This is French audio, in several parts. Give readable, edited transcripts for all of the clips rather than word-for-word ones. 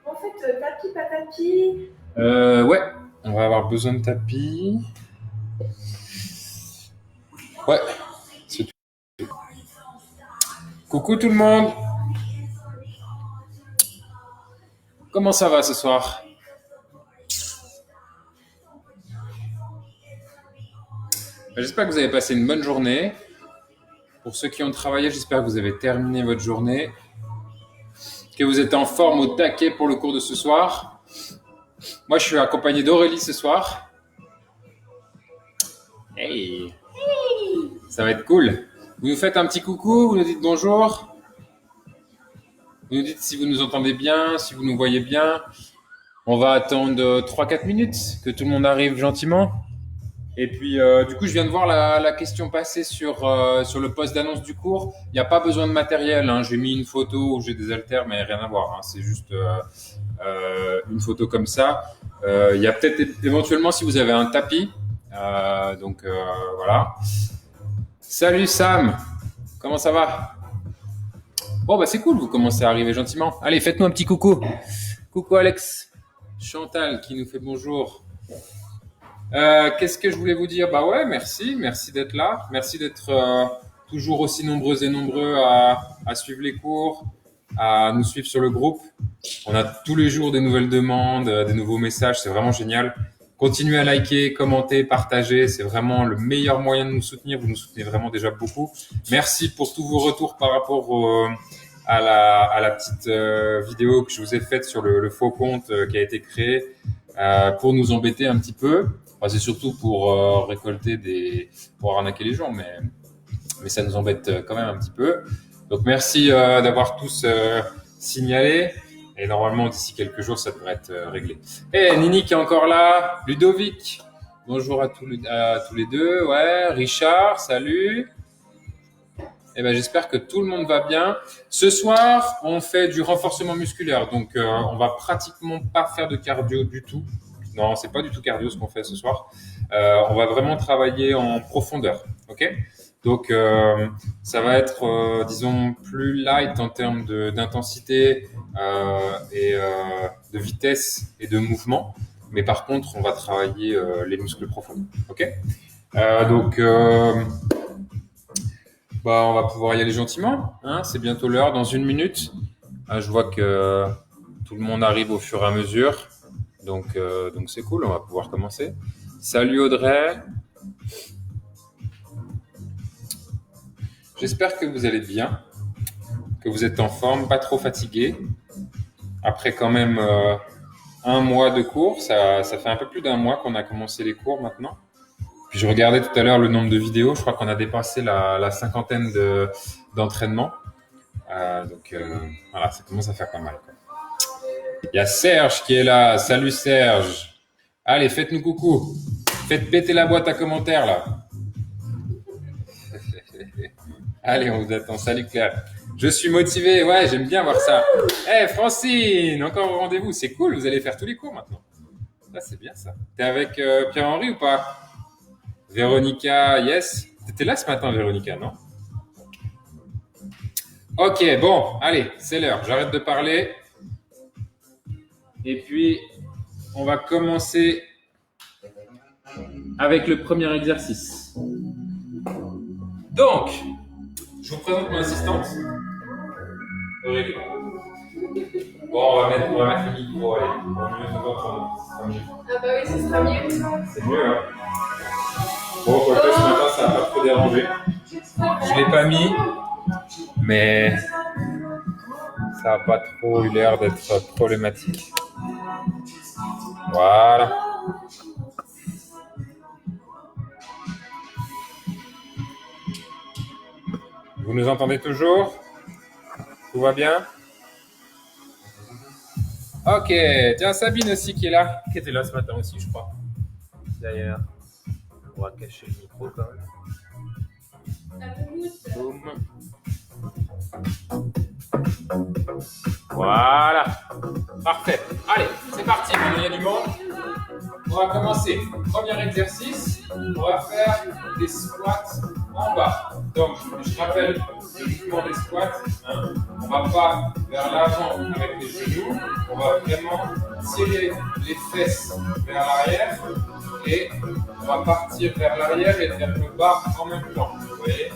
En fait, tapis, pas tapis. Ouais, on va avoir besoin de tapis. Ouais, c'est tout. Coucou tout le monde. Comment ça va ce soir? J'espère que vous avez passé une bonne journée. Pour ceux qui ont travaillé, j'espère que vous avez terminé votre journée, que vous êtes en forme au taquet pour le cours de ce soir. Moi, je suis accompagné d'Aurélie ce soir. Hey, ça va être cool. Vous nous faites un petit coucou, vous nous dites bonjour. Vous nous dites si vous nous entendez bien, si vous nous voyez bien. On va attendre 3-4 minutes que tout le monde arrive gentiment. Et puis, du coup, je viens de voir la question passer sur le post d'annonce du cours. Il n'y a pas besoin de matériel, hein. J'ai mis une photo où j'ai des haltères, mais rien à voir, hein. C'est juste une photo comme ça. Il y a peut-être éventuellement si vous avez un tapis. Voilà. Salut Sam, comment ça va? Bon, bah c'est cool, vous commencez à arriver gentiment. Allez, faites-nous un petit coucou. Coucou Alex. Chantal qui nous fait bonjour. Qu'est-ce que je voulais vous dire? Bah ouais, merci d'être là, merci d'être toujours aussi nombreux et nombreux à suivre les cours, à nous suivre sur le groupe. On a tous les jours des nouvelles demandes, des nouveaux messages, c'est vraiment génial. Continuez à liker, commenter, partager, c'est vraiment le meilleur moyen de nous soutenir. Vous nous soutenez vraiment déjà beaucoup. Merci pour tous vos retours par rapport à la petite vidéo que je vous ai faite sur le faux compte qui a été créé pour nous embêter un petit peu. Enfin, c'est surtout pour récolter pour arnaquer les gens, mais ça nous embête quand même un petit peu. Donc merci d'avoir tous signalé. Et normalement, d'ici quelques jours, ça devrait être réglé. Et Nini qui est encore là, Ludovic, bonjour à tous les deux. Ouais, Richard, salut. Eh ben, j'espère que tout le monde va bien. Ce soir, on fait du renforcement musculaire, donc on va pratiquement pas faire de cardio du tout. Non, c'est pas du tout cardio ce qu'on fait ce soir. On va vraiment travailler en profondeur, ok? Donc ça va être, disons, plus light en termes d'intensité et de vitesse et de mouvement, mais par contre, on va travailler les muscles profonds, ok? Donc bah, on va pouvoir y aller gentiment, hein, c'est bientôt l'heure, dans 1 minute. Je vois que tout le monde arrive au fur et à mesure, donc c'est cool, on va pouvoir commencer. Salut Audrey. J'espère que vous allez bien, que vous êtes en forme, pas trop fatigué. Après quand même 1 mois de cours, ça fait un peu plus d'1 mois qu'on a commencé les cours maintenant. Puis je regardais tout à l'heure le nombre de vidéos, je crois qu'on a dépassé la cinquantaine d'entraînements. Voilà, ça commence à faire pas mal, quoi. Il y a Serge qui est là. Salut Serge. Allez, faites-nous coucou. Faites péter la boîte à commentaires là. Allez, on vous attend. Salut Claire. Je suis motivé. Ouais, j'aime bien voir ça. Eh Francine, encore au rendez-vous. C'est cool, vous allez faire tous les cours maintenant. Ça, c'est bien ça. T'es avec Pierre-Henri ou pas? Véronica, yes. T'étais là ce matin, Véronica, non? Ok, bon, allez, c'est l'heure. J'arrête de parler. Et puis, on va commencer avec le premier exercice. Donc, je vous présente mon assistante, Aurélie. Bon, on va mettre le micro, allez, pour mieux se voir. Ah bah oui, ce sera mieux. C'est mieux, hein. Bon, quoique ce matin, ça n'a pas trop dérangé. Je ne l'ai pas mis, mais ça n'a pas trop eu l'air d'être problématique. Voilà. Vous nous entendez toujours? Tout va bien? Ok, tiens, Sabine aussi qui est là, qui était là ce matin aussi, je crois. D'ailleurs, on va cacher le micro quand même. Boum. Voilà, parfait. Allez, c'est parti, il y a du monde. On va commencer. Premier exercice, on va faire des squats en bas. Donc, je rappelle le mouvement des squats. on va pas vers l'avant avec les genoux, on va vraiment tirer les fesses vers l'arrière et on va partir vers l'arrière et vers le bas en même temps. Vous voyez,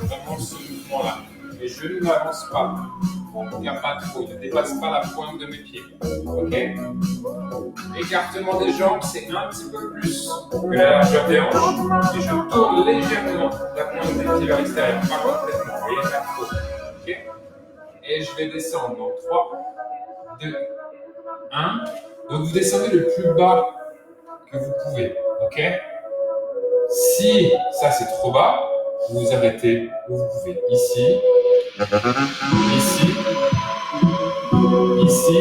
vraiment ce mouvement-là. Les genoux n'avancent pas. Il n'y a pas trop, ne dépasse pas la pointe de mes pieds. Ok? Écartement des jambes, c'est un petit peu plus que la largeur des hanches. Et je tourne légèrement la pointe des pieds vers l'extérieur, pas complètement. Vous voyez, pas trop. Ok? Et je vais descendre dans 3, 2, 1. Donc vous descendez le plus bas que vous pouvez. Ok? Si ça c'est trop bas, vous vous arrêtez où vous pouvez. Ici, ici, ici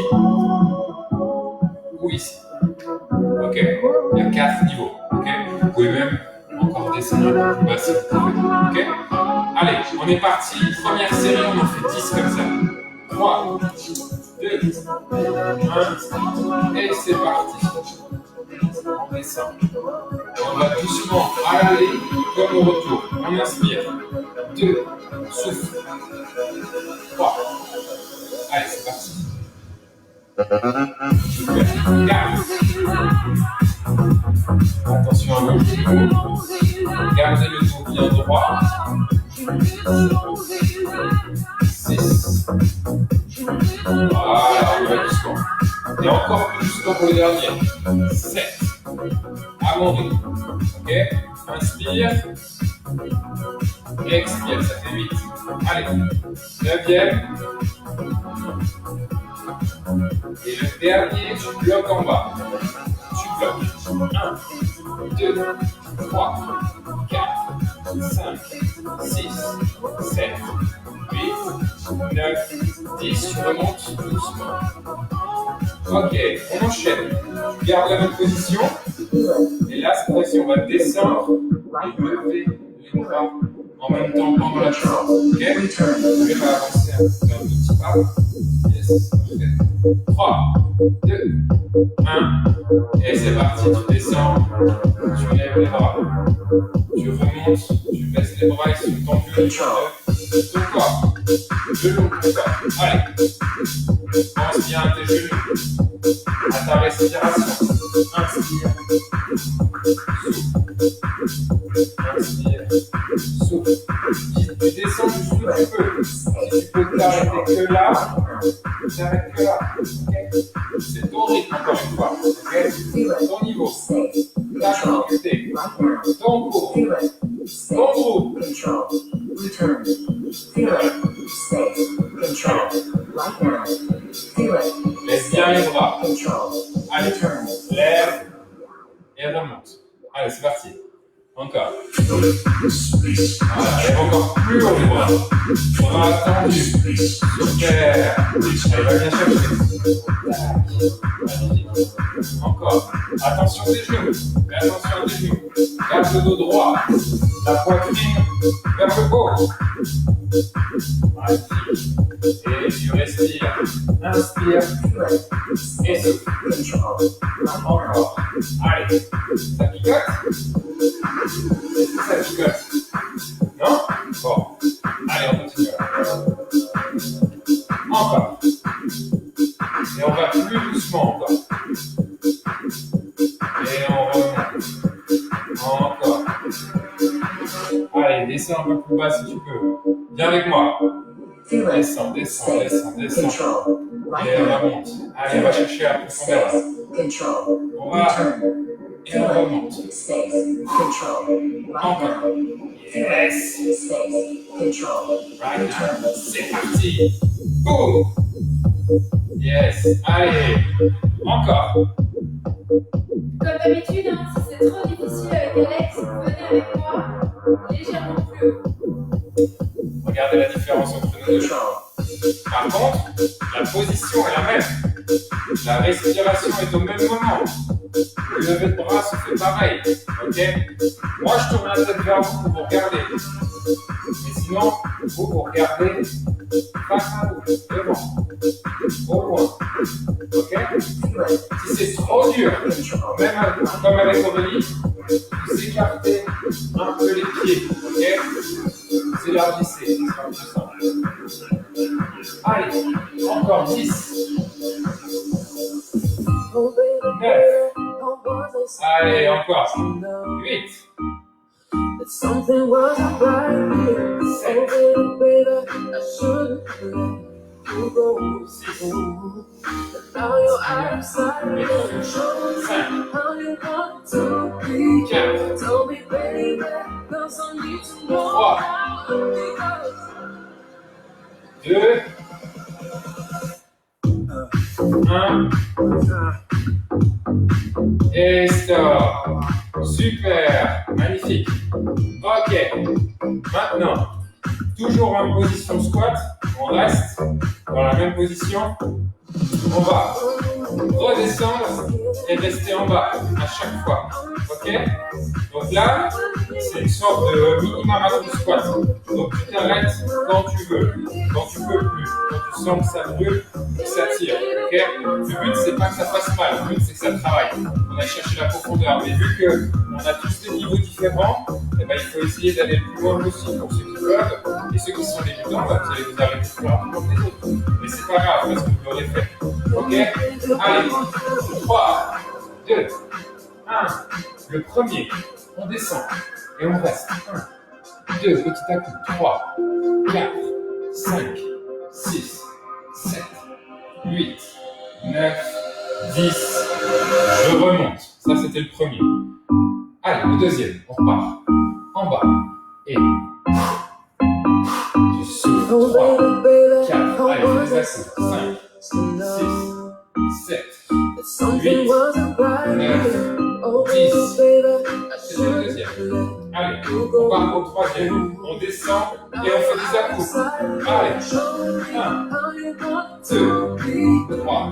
ou ici. Ok? Il y a 4 niveaux. Ok? Vous pouvez même encore descendre un peu plus bas si vous pouvez. Ok? Allez, on est parti. Première série, on en fait 10 comme ça. 3, 2, 1, et c'est parti. On descend. On va doucement à l'aller comme au retour. On inspire. 2, souffle. 3. Allez, c'est parti. 4. Attention à gauche du dos. Gardez le dos bien droit. 6. Voilà, on va doucement. Et encore plus doucement pour le dernier. 7. À mon rythme. Ok? Inspire. Expire, ça fait 8. Allez. 9e. Et le dernier, tu bloques en bas. Tu bloques. 1, 2, 3, 4, 5, 6, 7, 8, 9, 10. Tu remontes doucement. Ok, on enchaîne. Tu gardes la même position. Et là, cette fois-ci, on va descendre et lever les bras en même temps pendant la descente. Ok? Je vais avancer un petit pas. Yes, parfait. 3, 2, 1. Et c'est parti. Tu descends. Tu lèves les bras. Tu remontes. Tu baisses les bras. Ils sont tendus. Ton corps. Le long de ton corps. Allez. Pense bien à tes genoux. À ta respiration. Inspire. Inspire. Souffle. Si tu descends jusqu'où tu peux. Si tu peux t'arrêter que là, t'arrêtes que là. Okay? C'est ton rythme encore une fois. Okay? Ton niveau. Ta difficulté. Ton cours. Ton groupe. Laisse bien les bras. Allez, lève et remonte. Allez, c'est parti. Encore. Voilà, lève encore plus haut les bras. Bras tendus. Super. Allez, va bien chercher. Encore. Attention des genoux. Fais attention des genoux. Garde le dos droit. La poitrine vers le haut. Magnifique. Et tu respires. Inspire. Et souffle. Encore. Allez. Ça picote? Est-ce que ça picote? Non? Bon. Allez, on continue. Encore. Et on va plus doucement encore. Et on remonte. Encore. Allez, descends un peu plus bas si tu peux. Viens avec moi. Descends, descends, descends, descends. Et on remonte. Allez, on va chercher à profondeur. On va. Et on remonte. Encore. Yes. Right now. C'est parti. Boum. Yes. Allez. Encore. Comme d'habitude, hein, si c'est trop difficile avec Alex, venez avec moi légèrement plus haut. Regardez la différence entre nous deux. Par contre, la position est la même. La respiration est au même moment. Le lever de bras se fait pareil. Ok? Moi, je tourne la tête vers vous pour vous regarder. Mais sinon, vous regardez face à vous, devant, au loin. Ok? Si c'est trop dur, même comme avec Aurélie, vous écartez un peu les pieds. Ok? Vous élargissez, ce sera plus simple. Allez, encore. 8. That something wasn't right here. Oh, baby, I shouldn't have let you go. But now you're out of sight and showing how you want to be. Tell me, baby, 'cause I need to know how to be. 2. 1. Et stop. Super. Magnifique. Ok. Maintenant, toujours en position squat. On reste dans la même position. On va redescendre et rester en bas à chaque fois. Ok? Donc là, c'est une sorte de mini-marathon squat. Donc tu t'arrêtes quand tu veux, quand tu peux plus, quand tu sens que ça brûle, que ça tire. Ok? Le but, c'est pas que ça fasse mal, le but, c'est que ça travaille. On a cherché la profondeur, mais vu qu'on a tous des niveaux différents, eh ben, il faut essayer d'aller le plus loin possible pour ceux qui peuvent. Et ceux qui sont débutants, bah, vous allez vous arrêter plus rapidement que les autres. Mais c'est pas grave, parce que vous l'aurez fait. Ok? Allez, 3, 2, 1. Le premier, on descend et on reste. 1, 2, petit à coup. 3, 4, 5, 6, 7, 8, 9, 10. Je remonte. Ça, c'était le premier. Allez, le deuxième, on repart. En bas. Et tu souffles. 3, 4, allez, fais des accès. 5, 6, 7, 8, 9, 10. C'est le deuxième. Allez, on part au troisième. On descend et on fait des à-coups. Allez, 1, 2, 3,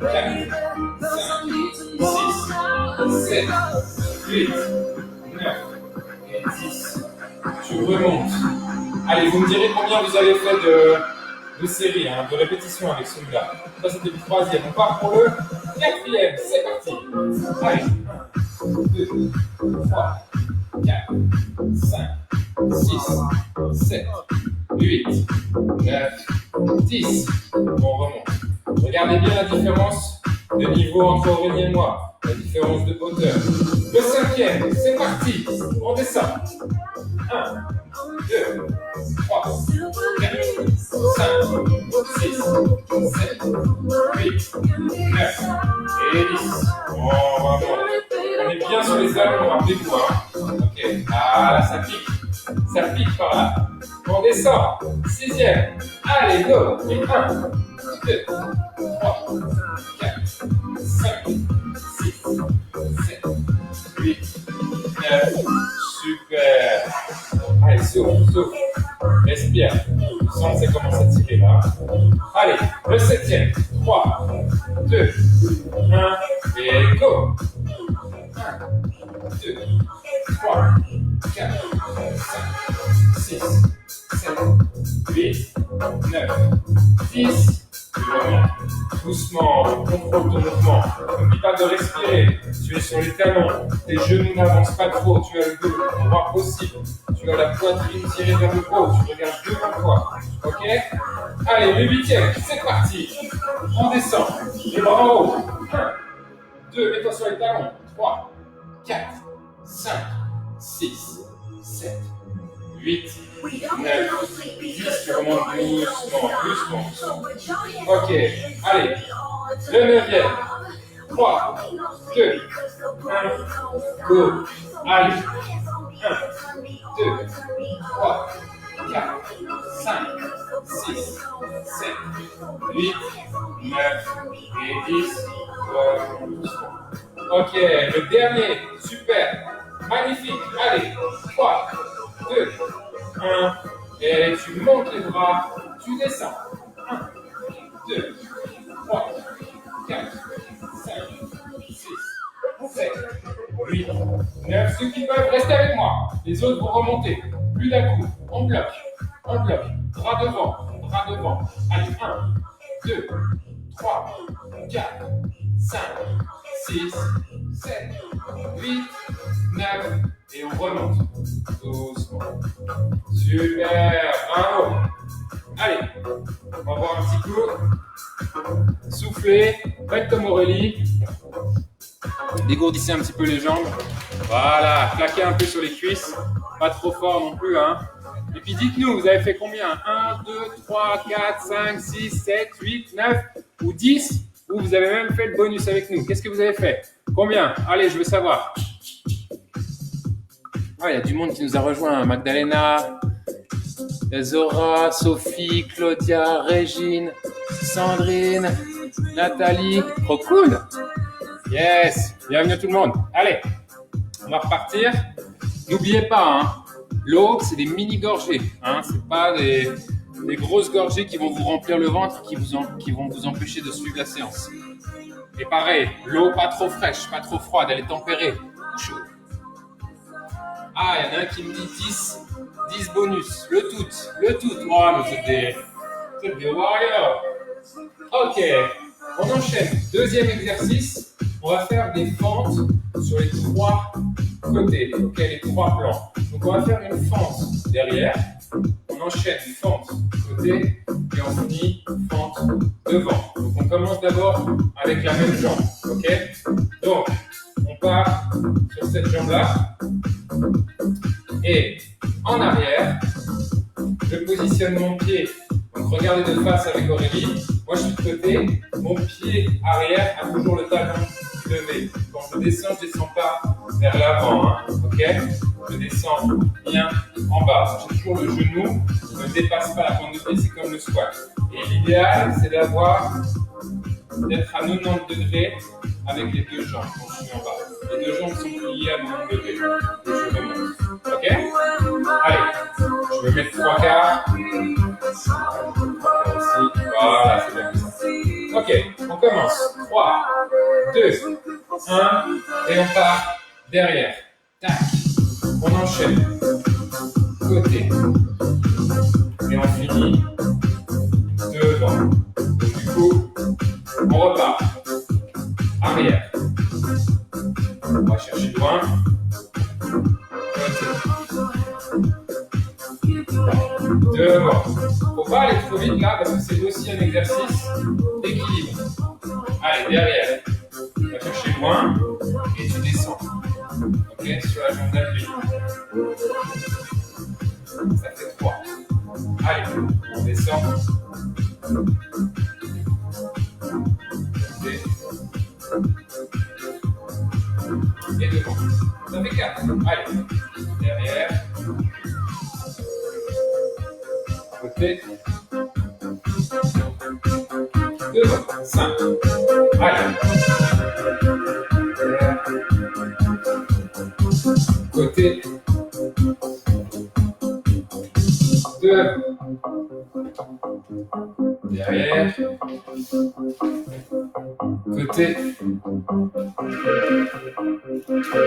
4, 5, 6, 7, 8, 9 et 10. Tu remontes. Allez, vous me direz combien vous avez fait de séries, hein, de répétitions avec celui-là. Ça, c'était le troisième. On part pour le quatrième. C'est parti. Allez, 1, 2, 3, 4, 5, 6, 7, 8, 9, 10. On remonte. Regardez bien la différence de niveau entre Aurélie et moi. La différence de hauteur. Le cinquième, c'est parti. On descend. 1, 2, 3, 4, 5, 6, 7, 8, 9 et 10. On est bien sur les allons, rappelez-vous. Hein. Ok, ah là, ça pique. Ça pique par là. On descend. Sixième. Allez, go. Et 1, 2, 3, 4, 5, 6, 7, 8, 9. Super. Allez, souffle, souffle. Respire. Tu sens que ça commence à tirer là. Allez, le septième. 3, 2, 1 et go. 1, 2, 3, 4, 5, 6, 7, 8, 9, 10. Tu remontes. Doucement, contrôle ton mouvement. N'oublie pas de respirer. Tu es sur les talons. Tes genoux n'avancent pas trop. Tu as le dos le plus droit possible. Tu as la poitrine tirée vers le haut. Tu regardes devant toi. Ok? Allez, le huitième. C'est parti. On descend. Les bras en haut. 1, 2, mets-toi sur les talons. 3, 4, 5, 6, 7, 8, 9, 10. Tu remontes doucement, doucement. Ok, allez. Le neuvième. 3, 2, 1, go. Allez. 1, 2, 3, 4, 5, 6, 7, 8, 9 et 10. Ok, le dernier. Super. Magnifique. Allez. 3, 2, 1. Et tu montes les bras. Tu descends. 1, 2, 3, 4, 5, 6, 7, 8, 9. Ceux qui peuvent, rester avec moi. Les autres vont remonter. Plus d'un coup. On bloque. On bloque. Bras devant. Bras devant. Allez. 1, 2, 3, 4, 5, 6, 7, 8, 9. Et on remonte. Doucement. Super. Bravo. Allez. On va voir un petit coup. Soufflez. Faites comme Aurélie. Dégourdissez un petit peu les jambes. Voilà, claquez un peu sur les cuisses. Pas trop fort non plus, hein. Et puis dites-nous, vous avez fait combien? 1, 2, 3, 4, 5, 6, 7, 8, 9 ou 10? Ou vous avez même fait le bonus avec nous? Qu'est-ce que vous avez fait? Combien? Allez, je veux savoir. Ah, il y a du monde qui nous a rejoint. Magdalena, Zora, Sophie, Claudia, Régine, Sandrine, Nathalie. Trop cool! Yes! Bienvenue tout le monde. Allez, on va repartir. N'oubliez pas, hein, l'eau, c'est des mini-gorgées. Hein, c'est pas des grosses gorgées qui vont vous remplir le ventre, qui vont vous empêcher de suivre la séance. Et pareil, l'eau pas trop fraîche, pas trop froide, elle est tempérée. Chaude. Ah, il y en a un qui me dit 10 bonus. Le tout. Oh, mais vous êtes des warriors. Ok, on enchaîne. Deuxième exercice, on va faire des fentes sur les 3 côtés. Ok, les 3 plans. Donc, on va faire une fente derrière. On enchaîne fente côté et on finit fente devant. Donc, on commence d'abord avec la même jambe. Ok, donc, on part sur cette jambe-là. Et en arrière, je positionne mon pied. Donc regardez de face avec Aurélie. Moi je suis de côté. Mon pied arrière a toujours le talon levé. Quand je descends pas vers l'avant. Hein, ok? Je descends bien en bas. J'ai toujours le genou. Je ne dépasse pas la pointe de pied. C'est comme le squat. Et l'idéal, c'est d'être à 90 degrés avec les deux jambes quand je suis en bas. Les deux jambes sont pliées à 90 degrés. Et je remonte. Ok? Allez, je vais mettre 3 quarts. Voilà, c'est bien comme ça. Ok, on commence. 3, 2, 1, et on part derrière. Tac. On enchaîne. Côté. Et on finit devant. Du coup, on repart. Arrière. On va chercher loin. Devant. Faut pas aller trop vite là parce que c'est aussi un exercice d'équilibre. Allez, derrière. Tu vas chercher loin et tu descends. Ok, sur la jambe d'appui. Ça fait 3. Allez, on descend. Et devant. Ça fait 4. Allez, derrière. Côté. Devant. 5. Allez. Derrière. Côté. Devant. Derrière. Côté.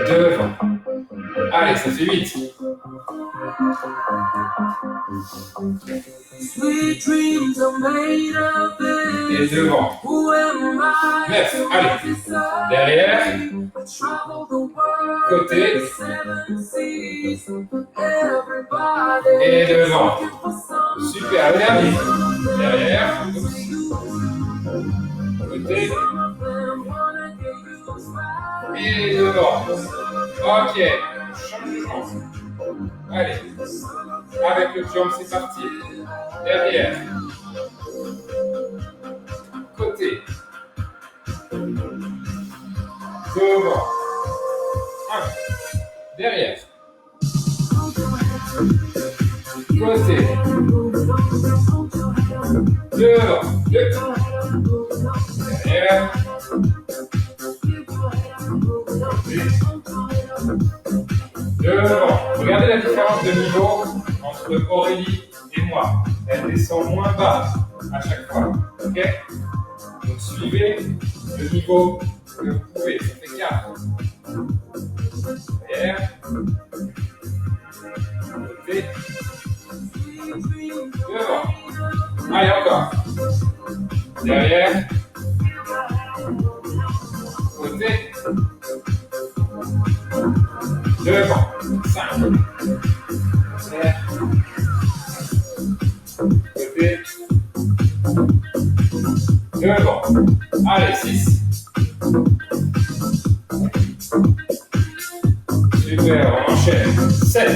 Devant. Allez, ça fait 8. Et devant. 9. Allez. Derrière. Côté. Et devant. Super. Le dernier. Derrière. Côté. Et devant. Ok. Changement. Allez. Avec le jump, c'est parti. Derrière. Côté. Devant. 1. Derrière. Côté. Devant. 2. Derrière. Devant. Regardez la différence de niveau entre Aurélie et moi. Elle descend moins bas à chaque fois. Ok? Donc suivez le niveau que vous pouvez. Ça fait 4. Derrière. Côté. Devant. Allez, encore. Derrière. Côté. Devant. 5. Derrière. Côté. Devant. Allez, 6. Super, on enchaîne. 7.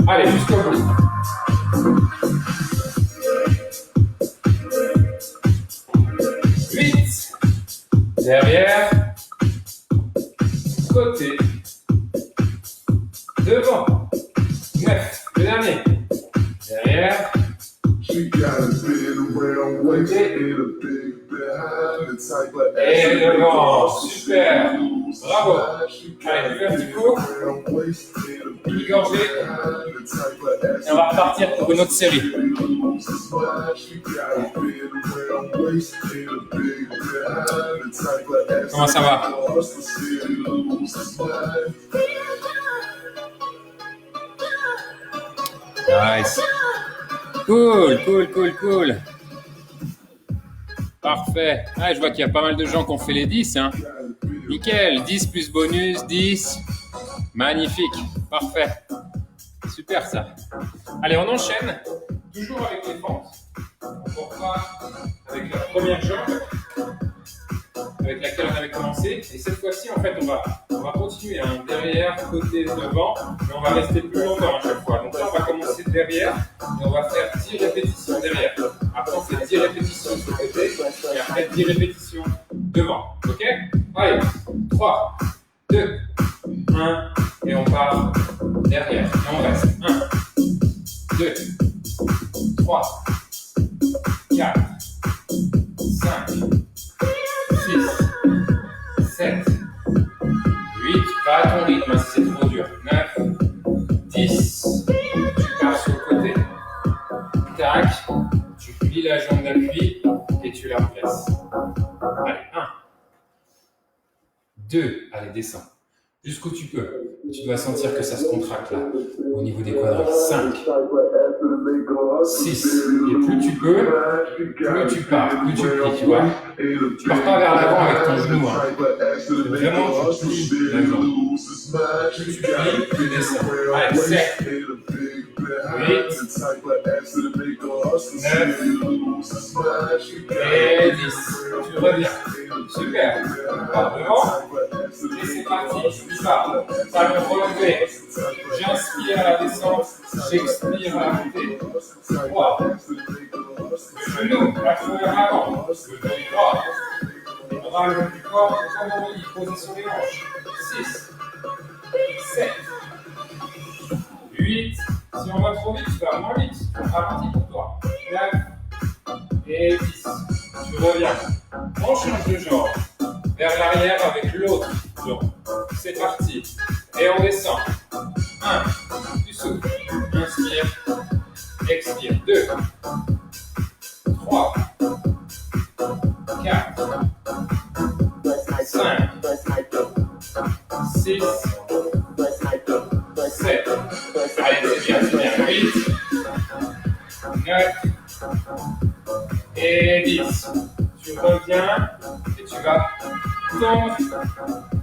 Allez, jusqu'au bout. 8. Derrière. Côté. Devant. 9. Le dernier. Derrière. Et devant. Super. Bravo. Allez, buvez un petit coup. Une gorgée. Et on va repartir pour une autre série. Comment ça va? Nice. Cool, cool, cool, cool. Parfait. Ah, je vois qu'il y a pas mal de gens qui ont fait les 10. Hein. Nickel. 10 plus bonus, 10. Magnifique. Parfait. Super ça. Allez, on enchaîne. Toujours avec les fentes. On repart avec la première jambe avec laquelle on avait commencé. Et cette fois-ci, en fait, on va continuer hein, derrière, côté, devant. Mais on va rester plus longtemps à chaque fois. Donc là, on va commencer derrière et on va faire 10 répétitions derrière. Après, on fait 10 répétitions sur le côté et après 10 répétitions devant. Ok? Allez, 3, 2, 1 et on part derrière. Et on reste. 1, 2, 3, 4, 5, 6, 7, 8, pas à ton rythme si c'est trop dur. 9, 10, tu pars sur le côté. Tac, tu plies la jambe d'appui et tu la replaces. Allez, 1, 2, allez, descends. Jusqu'où tu peux. Tu dois sentir que ça se contracte là, au niveau des quadris. 5, 6, et plus tu peux, plus tu pars, plus tu plies, tu vois. Tu pars pas vers l'avant avec ton genou, hein. Vraiment, tu plies la jambe. Plus tu plies, plus tu descends. Allez, 7, 8, 9, et 10. Tu reviens. Super. On part devant. Et c'est parti. Tu pars. Talon relevé. J'inspire à la descente. J'expire à la montée. 3. Le genou, la cheville vers l'avant. Le genou droit. Les bras le long du corps, comme on dit, posés sur les hanches. 6, 7, 8. Si on va trop vite, tu vas moins vite. Ralentis pour toi. 9 et 10. Tu reviens. On change de jambe. Vers l'arrière avec l'autre jambe. C'est parti. Et on descend. 1. Tu souffles. Inspire. Expire. 2. 3. 4. 5. 6. 7. Allez, c'est bien. 8. 9. Et 10. Tu reviens et tu vas tendre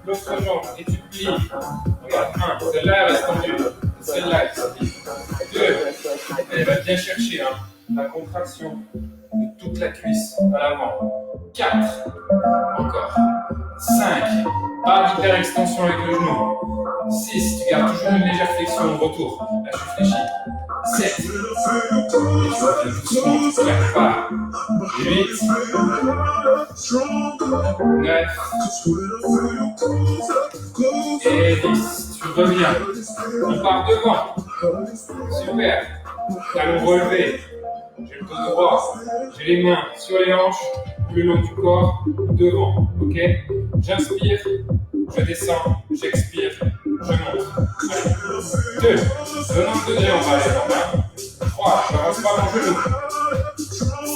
l'autre jambe et tu plies. Regarde, 1. Celle-là, elle reste tendue. Celle-là, elle se plie. 2. Elle va bien chercher hein, la contraction de toute la cuisse à l'avant. 4. Encore. 5. Pas d'hyper-extension avec le genou. 6. Tu gardes toujours une légère flexion au retour. Là, je fléchis. 7. Et tu reviens doucement, tu ne claques pas. 8. 9. Et 10. Tu reviens. On part devant. Super. Talon relevé. J'ai le dos droit. J'ai les mains sur les hanches, le long du corps, devant. Ok? J'inspire, je descends, j'expire, je monte. 2. Venant de degré, on va aller en bas. 3. Je n'avance pas mon genou.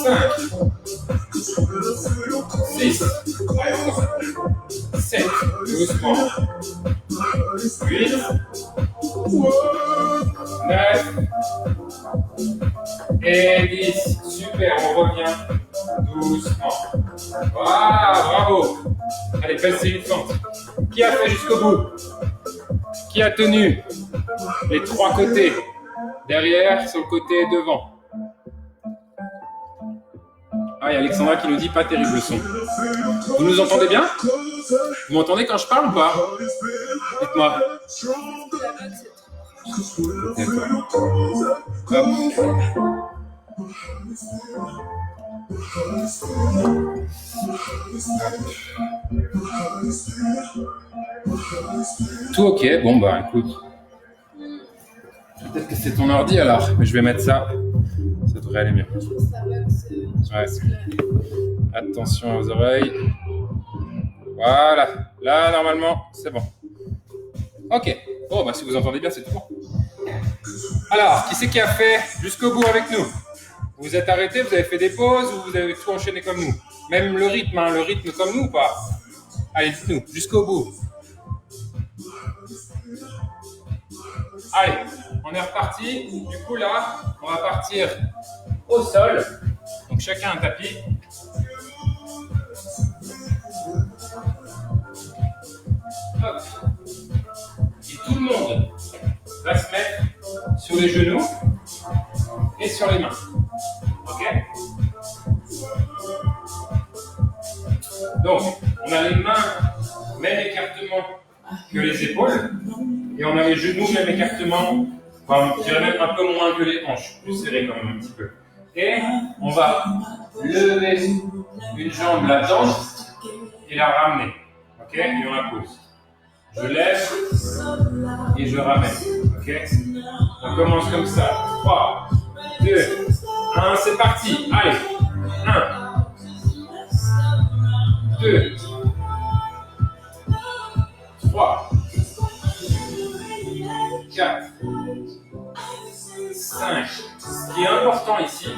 5. 6. Allez, encore. 7. Doucement. 8. 9. Et 10. Super, on revient doucement. Voilà, bravo. Allez, passez une fente. Qui a fait jusqu'au bout? Qui a tenu les 3 côtés? Derrière, sur le côté et devant. Ah, il y a Alexandra qui nous dit pas terrible le son. Vous nous entendez bien? Vous m'entendez quand je parle ou pas? Dites-moi. La note, c'est trop. D'accord. Hop. Tout ok, bon bah écoute. Peut-être que c'est ton ordi alors, mais je vais mettre ça. Ça devrait aller mieux. Ouais. Attention aux oreilles. Voilà. Là, normalement, c'est bon. Ok. Bon, bah si vous entendez bien, c'est tout bon. Alors, qui c'est qui a fait jusqu'au bout avec nous? Vous vous êtes arrêté, vous avez fait des pauses ou vous avez tout enchaîné comme nous? Même le rythme comme nous ou pas? Allez, dites-nous, jusqu'au bout. Allez, on est reparti. Du coup, là, on va partir au sol. Donc, chacun un tapis. Hop. Et tout le monde va se mettre sur les genoux et sur les mains. Ok? Donc, on a les mains, même écartement que les épaules, et on a les genoux, même écartement, enfin, je dirais même un peu moins que les hanches, plus serré quand même un petit peu. Et on va lever une jambe là-dedans et la ramener. Ok? Et on la pose. Je lève et je ramène. Ok? On commence comme ça. 3, 2, 1, c'est parti. Allez. 1, 2, 3, 4, 5. Ce qui est important ici,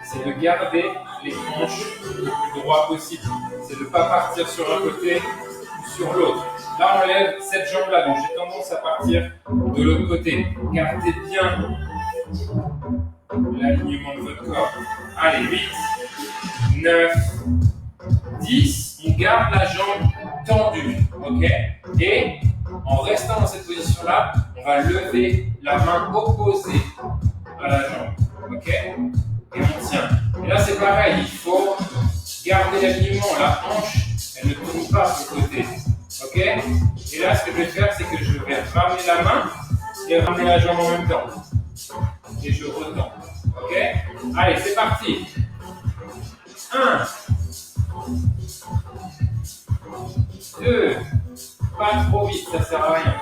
c'est de garder les hanches le plus droit possible. C'est de ne pas partir sur un côté ou sur l'autre. Là, on lève cette jambe-là, donc j'ai tendance à partir de l'autre côté. Gardez bien l'alignement de votre corps. Allez, 8, 9, 10. On garde la jambe tendue, ok? Et en restant dans cette position-là, on va lever la main opposée à la jambe, ok? Et on tient. Et là, c'est pareil, il faut garder l'alignement. La hanche, elle ne tourne pas de côté, ok? Et là, ce que je vais faire, c'est que je vais ramener la main et ramener la jambe en même temps. Et je retends, ok? Allez, c'est parti. 1, 2, pas trop vite, ça sert à rien.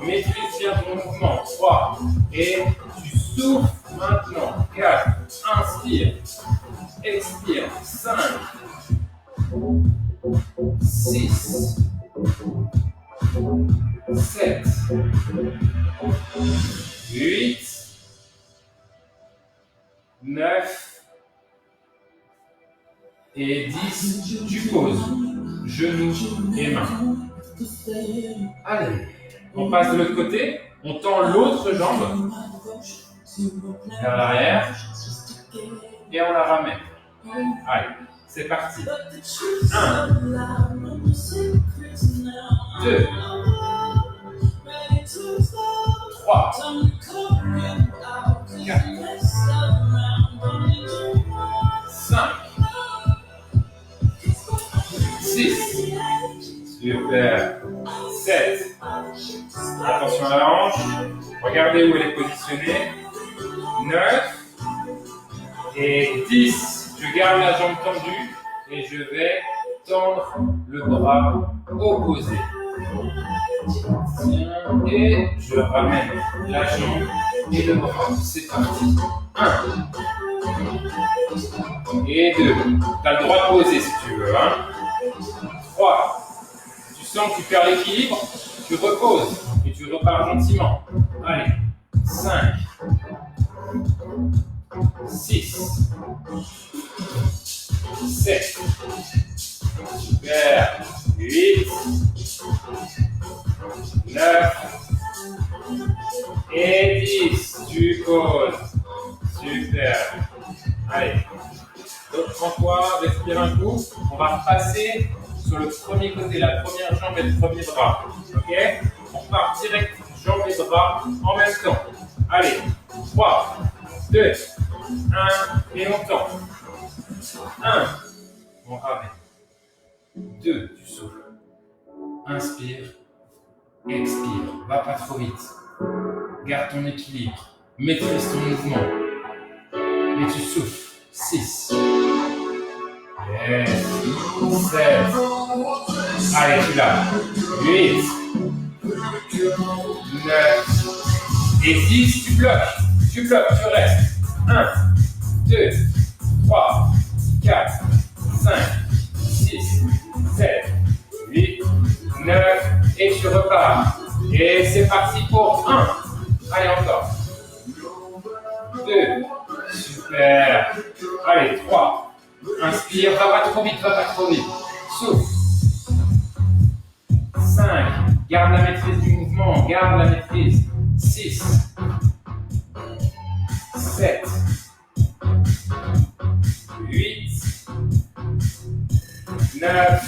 Maîtrise bien ton mouvement. 3, et tu souffles maintenant. 4, inspire, expire. 5, 6, 7, 8, 9 et 10. Tu poses genoux et mains. Allez, on passe de l'autre côté, on tend l'autre jambe vers l'arrière et on la ramène. Allez, c'est parti. 1, 2, 3, 4, 5, 6, super, 7, attention à la hanche, regardez où elle est positionnée, 9 et 10, je garde la jambe tendue et je vais tendre le bras opposé. Et je ramène la jambe et le bras, c'est parti. 1 et 2, tu as le droit de poser si tu veux. 3, tu sens que tu perds l'équilibre, tu reposes et tu repars gentiment. Allez, 5, 6, 7, super, 8, 9 et 10, tu poses, super. Allez, donc prends-toi, respire un coup, on va repasser sur le premier côté, la première jambe et le premier bras. Ok? On part direct, jambes et bras en même temps. Allez, 3, 2, 1, et on tend. 1, on ramène. 2, tu souffles. Inspire. Expire. Va pas trop vite. Garde ton équilibre. Maîtrise ton mouvement. Et tu souffles. 6. Yes. 7. Allez, tu l'as. 8. 9. Et 10, tu bloques. Tu bloques, tu restes. 1, 2, 3, 4, 5, 6, 7, 8, 9. Et tu repars. Et c'est parti pour 1. Allez, encore. 2. Super. Allez, 3. Inspire, va pas trop vite, va pas trop vite. Souffle. 5. Garde la maîtrise du mouvement, garde la maîtrise. 6. 7. 8. 9.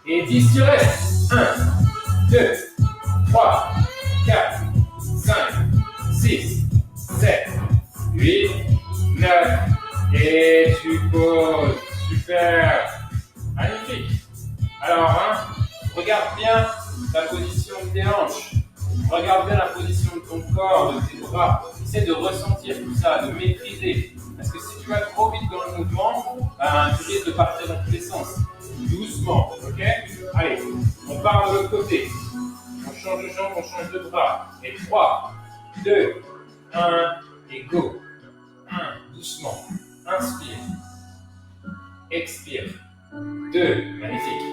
Et 10, tu restes. 1, 2, 3, 4, 5, 6, 7, 8, 9. Et tu poses. Super. Magnifique. Alors, regarde bien la position de tes hanches. Regarde bien la position de ton corps, de tes bras. Essaie de ressentir tout ça, de maîtriser. Parce que si tu vas trop vite dans le mouvement, tu risques de partir dans tous les sens. Doucement, ok? Allez, on part de l'autre côté. On change de jambe, on change de bras. Et 3, 2, 1, et go. 1, doucement. Inspire. Expire. 2, magnifique.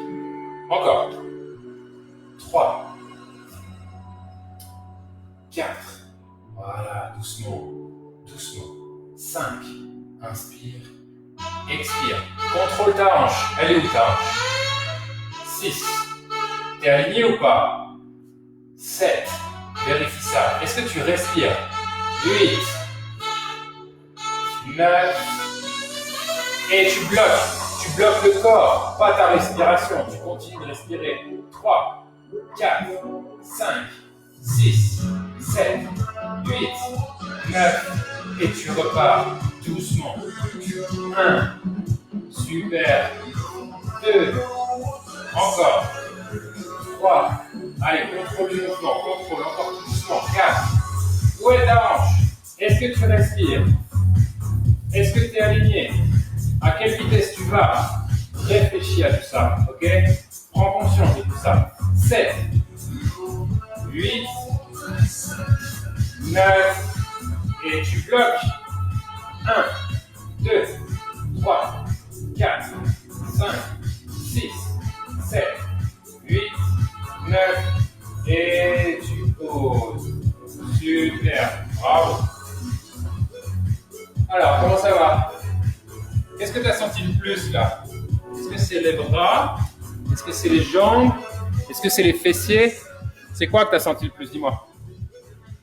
Encore. 3. 4. Voilà, doucement. Doucement. 5. Inspire. Expire. Contrôle ta hanche. Elle est où ta hanche? 6. T'es aligné ou pas? 7. Vérifie ça. Est-ce que tu respires? 8. 9. Et tu bloques. Tu bloques le corps, pas ta respiration. Tu continues de respirer. 3, 4, 5, 6, 7, 8, 9. Et tu repars doucement. 1. Super. 2. Encore. 3. Allez, contrôle le mouvement. Contrôle encore doucement. 4. Où est ta hanche? Est-ce que tu respires? Est-ce que tu es aligné? À quelle vitesse tu vas? Réfléchis à tout ça, ok? Prends conscience de tout ça. 7, 8, 9, et tu bloques. 1, 2, 3, 4, 5, 6, 7, 8, 9, et tu poses. Super, bravo. Alors, comment ça va? Qu'est-ce que tu as senti le plus là? Est-ce que c'est les bras? Est-ce que c'est les jambes? Est-ce que c'est les fessiers? C'est quoi que tu as senti le plus? Dis-moi.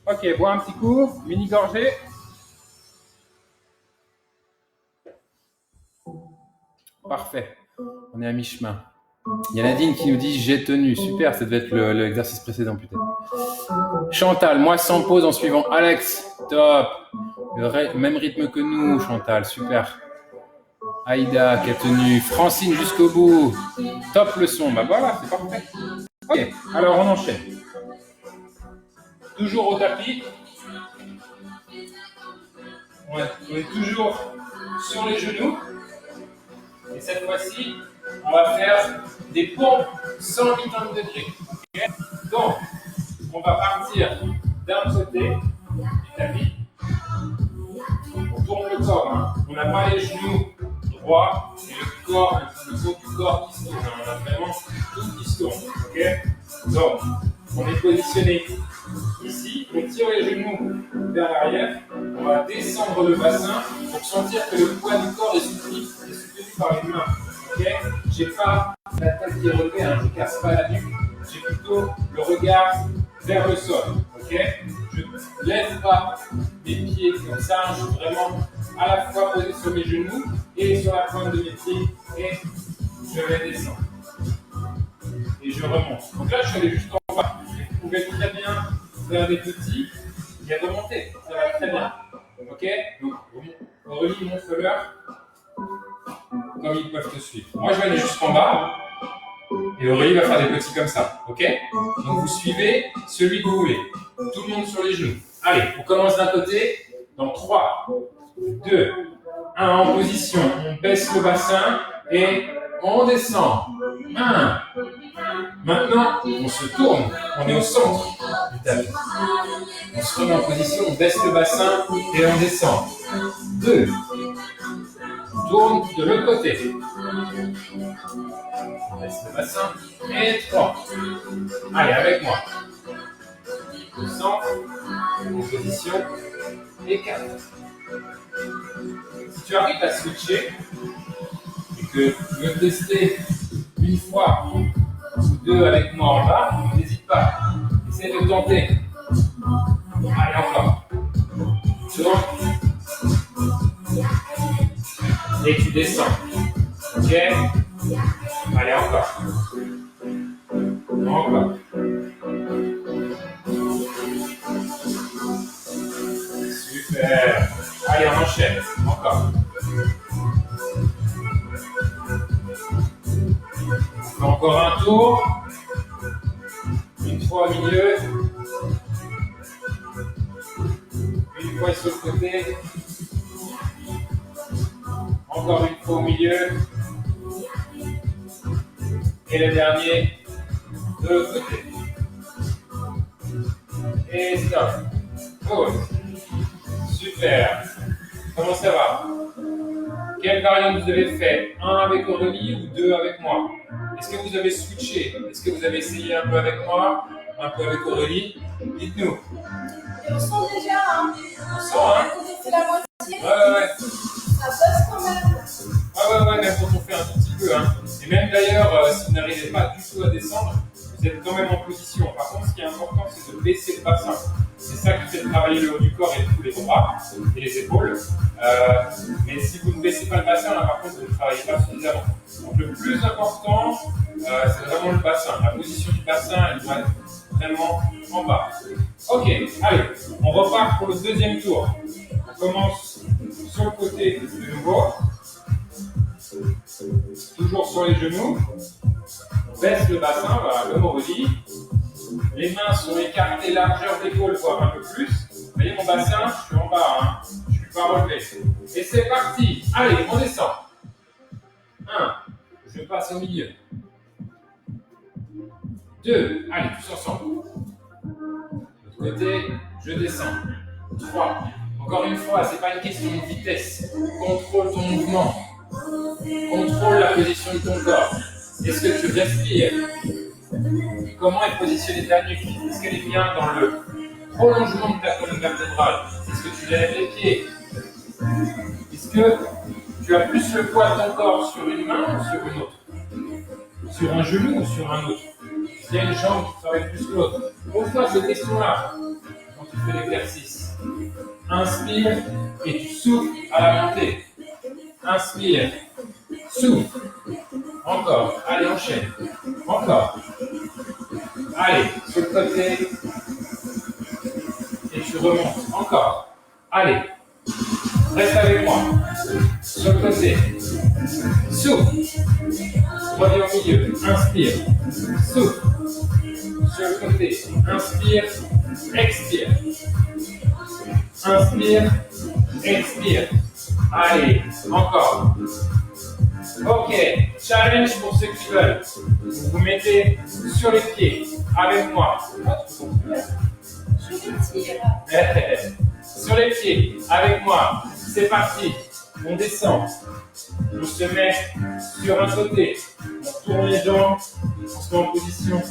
Ok, bois un petit coup, mini gorgée. Parfait, on est à mi-chemin. Il y a Nadine qui nous dit j'ai tenu. Super, ça devait être l'exercice précédent peut-être. Chantal, moi sans pause en suivant Alex. Top. Même rythme que nous, Chantal, super. Aïda qui a tenu. Francine jusqu'au bout. Top le son. Bah voilà, c'est parfait. Ok, alors on enchaîne. Toujours au tapis. On est toujours sur les genoux. Et cette fois-ci, on va faire des pompes 180 degrés. Okay? Donc, on va partir d'un côté du tapis. On tourne le corps. Hein. On n'a pas les genoux droits et le corps, le haut du corps qui se tourne. On a vraiment tout qui se tourne. Okay? Donc, on est positionné ici. On tire les genoux vers l'arrière. On va descendre le bassin pour sentir que le poids du corps est soutenu par les mains. Okay? Je n'ai pas la tête qui est relevée, hein, je ne casse pas la nuque. J'ai plutôt le regard vers le sol. Okay? Je ne lève pas mes pieds comme ça. Je suis vraiment à la fois posé sur mes genoux et sur la pointe de mes pieds. Et je vais descendre. Et je remonte. Donc là, je suis allé juste en bas. Vous pouvez très bien faire des petits et remonter. Ça va très bien. Ok? Donc, Aurélie, montre-leur comme ils peuvent te suivre. Moi, je vais aller jusqu'en bas. Et Aurélie va faire des petits comme ça, ok? Donc vous suivez celui que vous voulez. Tout le monde sur les genoux. Allez, on commence d'un côté. Dans 3, 2, 1, en position. On baisse le bassin et on descend. 1. Maintenant, on se tourne. On est au centre du tapis. On se remet en position, on baisse le bassin et on descend. 2. On tourne de l'autre côté. On baisse le bassin. Et 3. Allez, avec moi. Au centre, en position. Et 4. Si tu arrives à switcher et que tu veux tester une fois ou deux avec moi en bas, n'hésite pas. Essaye de tenter. Allez, encore. Tourne. Et tu descends. Ok? Allez, encore. Encore. Super. Allez, on enchaîne. Encore. On fait encore un tour. Une fois au milieu. Une fois sur le côté. Encore une fois au milieu. Et le dernier de l'autre côté. Et stop. Pause. Super. Comment ça va? Quelle variante vous avez fait? Un avec Aurélie ou deux avec moi? Est-ce que vous avez switché? Est-ce que vous avez essayé un peu avec moi? Un peu avec Aurélie? Dites-nous. Et on sent déjà, hein. On sent, hein? Quand on fait la moitié, Ouais. ça bosse quand même. Ouais, même quand on fait un tout petit peu. Hein. Et même d'ailleurs, si vous n'arrivez pas du tout à descendre, vous êtes quand même en position. Par contre, ce qui est important, c'est de baisser le bassin. C'est ça qui fait travailler le haut du corps et tous les bras et les épaules. Mais si vous ne baissez pas le bassin, là par contre, vous ne travaillez pas suffisamment. Donc le plus important, c'est vraiment le bassin. La position du bassin, elle doit être vraiment en bas. Ok, allez, on repart pour le deuxième tour. On commence sur le côté de nouveau. Toujours sur les genoux. On baisse le bassin, voilà, comme Aurélie. Les mains sont écartées, largeur d'épaule, voire un peu plus. Vous voyez mon bassin, je suis en bas, hein. Je ne suis pas relevé. Et c'est parti. Allez, on descend. 1. Je passe au milieu. 2. Allez, tous ensemble. De l'autre côté, je descends. 3. Encore une fois, ce n'est pas une question de vitesse. Contrôle ton mouvement. Contrôle la position de ton corps. Est-ce que tu respires? Comment est positionnée ta nuque? Est-ce qu'elle est bien dans le prolongement de ta colonne vertébrale? Est-ce que tu lèves les pieds? Est-ce que tu as plus le poids de ton corps sur une main ou sur une autre? Sur un genou ou sur un autre? Est-ce qu'il y a une jambe qui travaille plus que l'autre? Pose-toi ces questions-là quand tu fais l'exercice. Inspire et tu souffles à la montée. Inspire, souffle. Encore. Allez, enchaîne. Encore. Allez, sur le côté. Et tu remontes. Encore. Allez. Reste avec moi. Sur le côté. Souffle. Reviens au milieu. Inspire. Souffle. Sur le côté. Inspire. Expire. Inspire. Expire. Allez. Encore. Ok, challenge pour ceux qui veulent. Vous vous mettez sur les pieds avec moi. Je tire. Sur les pieds avec moi. C'est parti. On descend. On se met sur un côté. On tourne les jambes. On se met en position.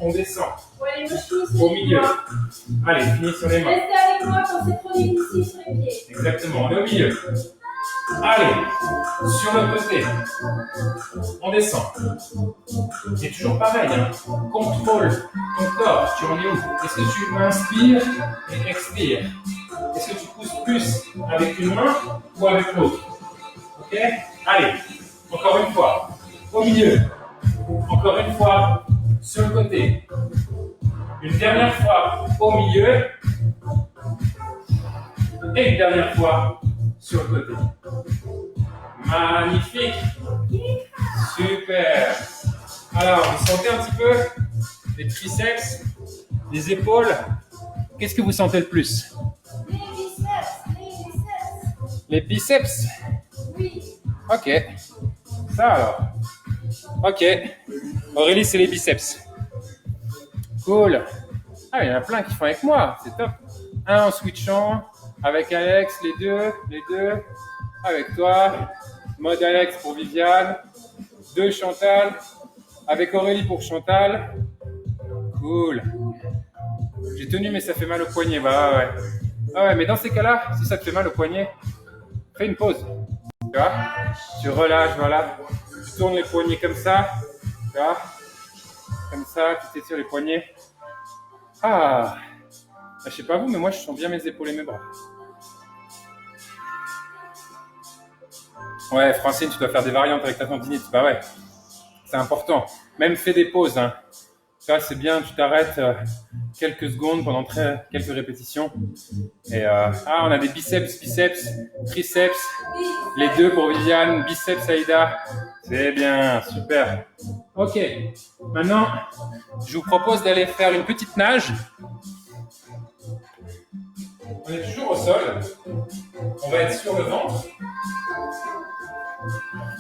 On descend. Ouais, moi je finis sur Au les milieu. pieds. Allez, finis sur les mains. Restez avec moi quand c'est trop difficile sur les pieds. Exactement, on est au milieu. Allez, sur le côté. On descend. C'est toujours pareil, hein. Contrôle ton corps. Tu en es où? Est-ce que tu inspires et expires? Est-ce que tu pousses plus avec une main ou avec l'autre? Ok? Allez, encore une fois. Au milieu. Encore une fois, sur le côté. Une dernière fois au milieu. Et une dernière fois sur le côté. Magnifique. Super. Alors, vous sentez un petit peu les triceps, les épaules. Qu'est-ce que vous sentez le plus? Les biceps, les biceps. Les biceps. Oui. Ok. Ça alors. Ok. Aurélie, c'est les biceps. Cool. Ah, il y en a plein qui font avec moi. C'est top. Un en switchant. Avec Alex, les deux. Avec toi. Mode Alex pour Viviane. 2 Chantal. Avec Aurélie pour Chantal. Cool. J'ai tenu, mais ça fait mal au poignet. Bah ouais. Ah ouais, mais dans ces cas-là, si ça te fait mal au poignet, fais une pause. Tu vois? Tu relâches, voilà. Tu tournes les poignets comme ça. Tu vois? Comme ça, tu t'étires les poignets. Ah! Je sais pas vous, mais moi je sens bien mes épaules et mes bras. Ouais, Francine, tu dois faire des variantes avec ta tendinite. Bah ouais, c'est important. Même fais des pauses. Hein. Ça, c'est bien, tu t'arrêtes quelques secondes pendant quelques répétitions. Et on a des biceps, triceps. Les 2 pour Viviane, biceps Aïda. C'est bien, super. Ok, maintenant, je vous propose d'aller faire une petite nage. On est toujours au sol. On va être sur le ventre.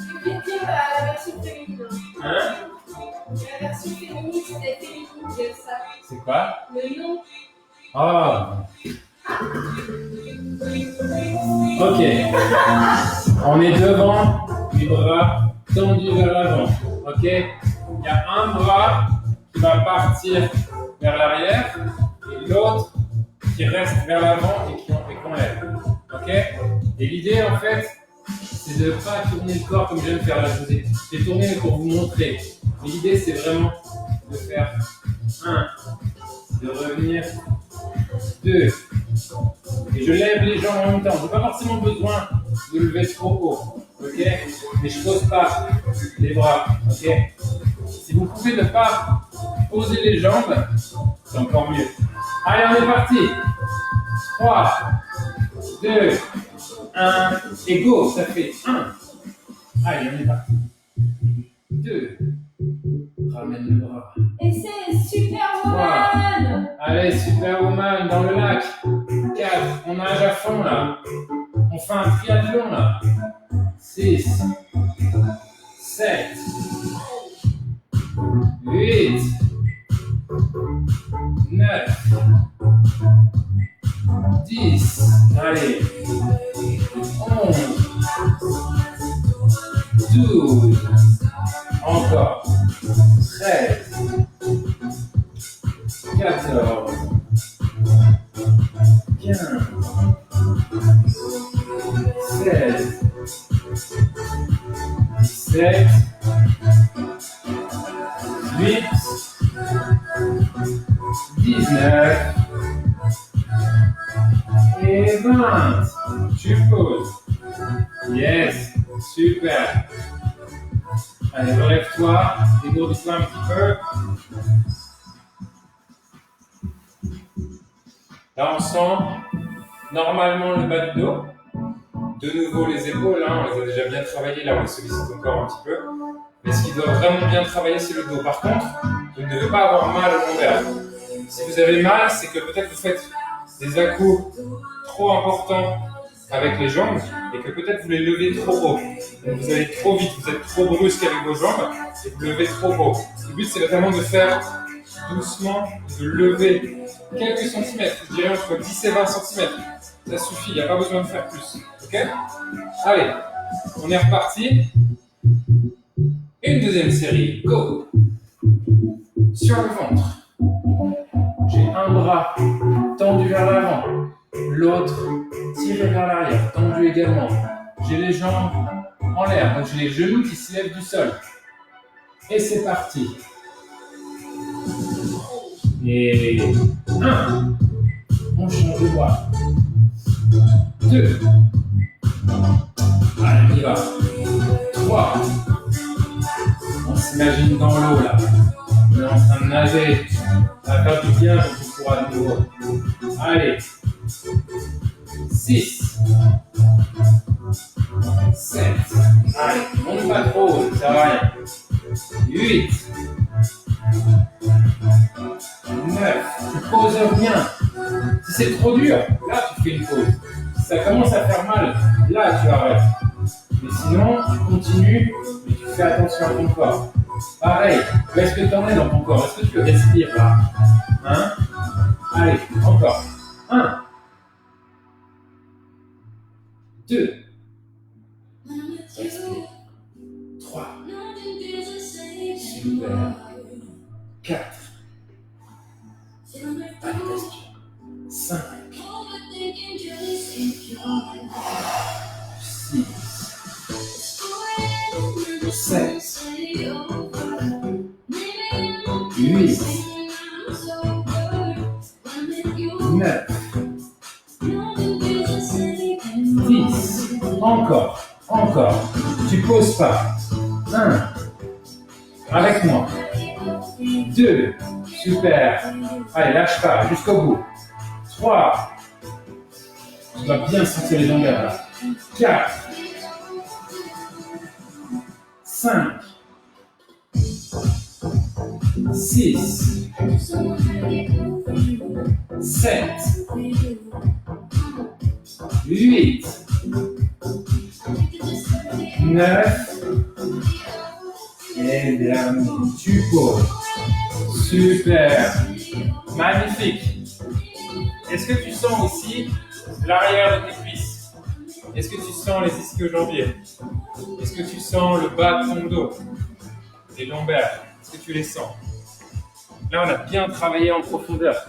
Tu peux dire la version féminine. Hein? La version féminine, c'était féminine, j'aime ça. C'est quoi? Le nom. Ah. Ok. On est devant, les bras tendus vers l'avant. Ok. Il y a un bras qui va partir vers l'arrière et l'autre qui reste vers l'avant et qu'on lève. Ok. Et l'idée en fait, c'est de ne pas tourner le corps comme je viens de faire là. J'ai tourné pour vous montrer. Mais l'idée c'est vraiment de faire 1, de revenir 2. Et je lève les jambes en même temps. Je n'ai pas forcément besoin de lever trop haut. Ok? Mais je ne pose pas les bras. Ok? Si vous pouvez ne pas poser les jambes, c'est encore mieux. Allez, on est parti. 3, 2, 1, et go. Ça fait 1. Allez, on est parti. 2. Ramène le bras. Et c'est Superwoman. Allez, Superwoman dans le lac. 4. On nage à fond là. On fait un triathlon là. 6. 7. 8. 9. 10. Allez. 11. 12. Encore. 13. 14. 15. 16. 17. 18. 19. Et 20. Tu poses. Yes. Super. Allez, relève-toi. Dégourdis-toi un petit peu. Là, on sent normalement le bas du dos. De nouveau, les épaules, hein, on les a déjà bien travaillées. Là, on les sollicite encore un petit peu. Mais ce qui doit vraiment bien travailler, c'est le dos. Par contre, vous ne devez pas avoir mal au lombaire. Si vous avez mal, c'est que peut-être vous faites des à-coups trop importants avec les jambes et que peut-être vous les levez trop haut. Donc vous allez trop vite, vous êtes trop brusque avec vos jambes et vous levez trop haut. Le but, c'est vraiment de faire doucement, de lever quelques centimètres, je dirais entre 10 et 20 centimètres. Ça suffit, il n'y a pas besoin de faire plus. Ok? Allez, on est reparti. Une deuxième série, go! Sur le ventre. J'ai un bras tendu vers l'avant, l'autre tiré vers l'arrière, tendu également. J'ai les jambes en l'air, donc j'ai les genoux qui se lèvent du sol. Et c'est parti. Et 1, on change de bras. 2, allez, on y va. 3, on s'imagine dans l'eau là. On est en train de nager. Ça va faire du bien donc on pourra de nouveau. Allez. 6, 7, allez, monte pas trop, ça sert à rien. 8, 9, tu poses bien. Si c'est trop dur, là tu fais une pause. Si ça commence à faire mal, là tu arrêtes. Mais sinon, tu continues, mais tu fais attention à ton corps. Pareil, où est-ce que tu en es dans ton corps? Est-ce que tu respires là? Hein? Allez, encore. 1, 2, respire. 3, super. 4, allez, respire. 5, 6, 7, 8, 9, 10, encore, tu poses pas. 1, avec moi. 2, super. Allez, lâche pas, jusqu'au bout. 3, tu vas bien sentir les longueurs là. 4, 5, 6, 7, 8, 9, et dernier, tu poses. Super, magnifique. Est-ce que tu sens aussi l'arrière de tes cuisses? Est-ce que tu sens les ischio-jambiers? Est-ce que tu sens le bas de ton dos? Les lombaires, est-ce que tu les sens? Là, on a bien travaillé en profondeur.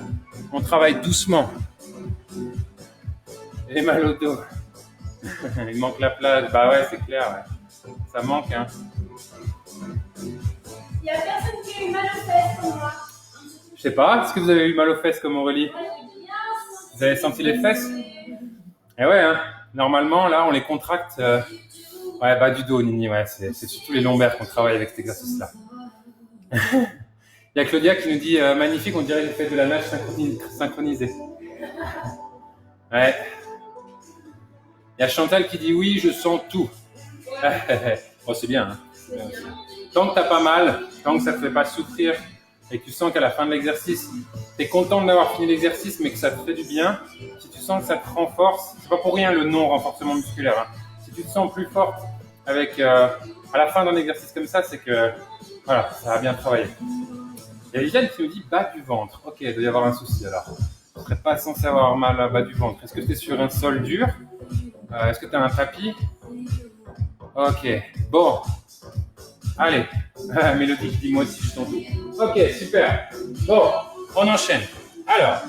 On travaille doucement. J'ai mal au dos. Il manque la plage. Bah ouais, c'est clair. Ouais. Ça manque, hein. Il n'y a personne qui a eu mal aux fesses comme moi. Je sais pas, est-ce que vous avez eu mal aux fesses comme Aurélie? Moi, j'ai bien senti. Vous avez senti les fesses? Eh ouais, hein. Normalement, là, on les contracte. Ouais, bas du dos, Nini. Ouais, c'est surtout les lombaires qu'on travaille avec cet exercice-là. Il y a Claudia qui nous dit magnifique, on dirait l'effet de la nage synchronisée. Ouais. Il y a Chantal qui dit oui, je sens tout. Bon, c'est bien. Hein. C'est bien aussi. Tant que t'as pas mal, tant que ça te fait pas souffrir et que tu sens qu'à la fin de l'exercice, tu es content d'avoir fini l'exercice, mais que ça te fait du bien, si tu sens que ça te renforce, c'est pas pour rien le non-renforcement musculaire. Hein. Si tu te sens plus forte avec à la fin d'un exercice comme ça, c'est que voilà, ça a bien travaillé. Il y a Liliane qui nous dit bas du ventre. Ok, il doit y avoir un souci alors. Tu ne serais pas censé avoir mal à bas du ventre. Est-ce que tu es sur un sol dur? Est-ce que tu as un tapis? Ok, bon. Allez, Mélodie qui dit moi aussi je sens tout. Ok, super. Bon, on enchaîne. Alors,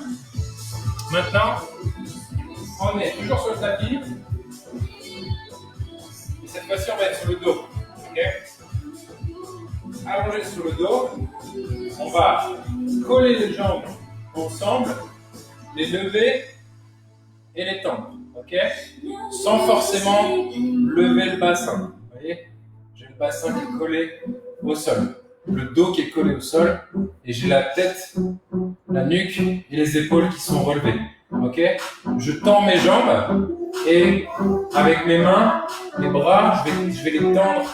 maintenant, on est toujours sur le tapis. Et cette fois-ci, on va être sur le dos. Ok? Allongé sur le dos. On va coller les jambes ensemble, les lever et les tendre. Ok? Sans forcément lever le bassin. Vous voyez? J'ai le bassin qui est collé au sol, le dos qui est collé au sol, et j'ai la tête, la nuque et les épaules qui sont relevées. Ok? Je tends mes jambes et avec mes mains, les bras, je vais les tendre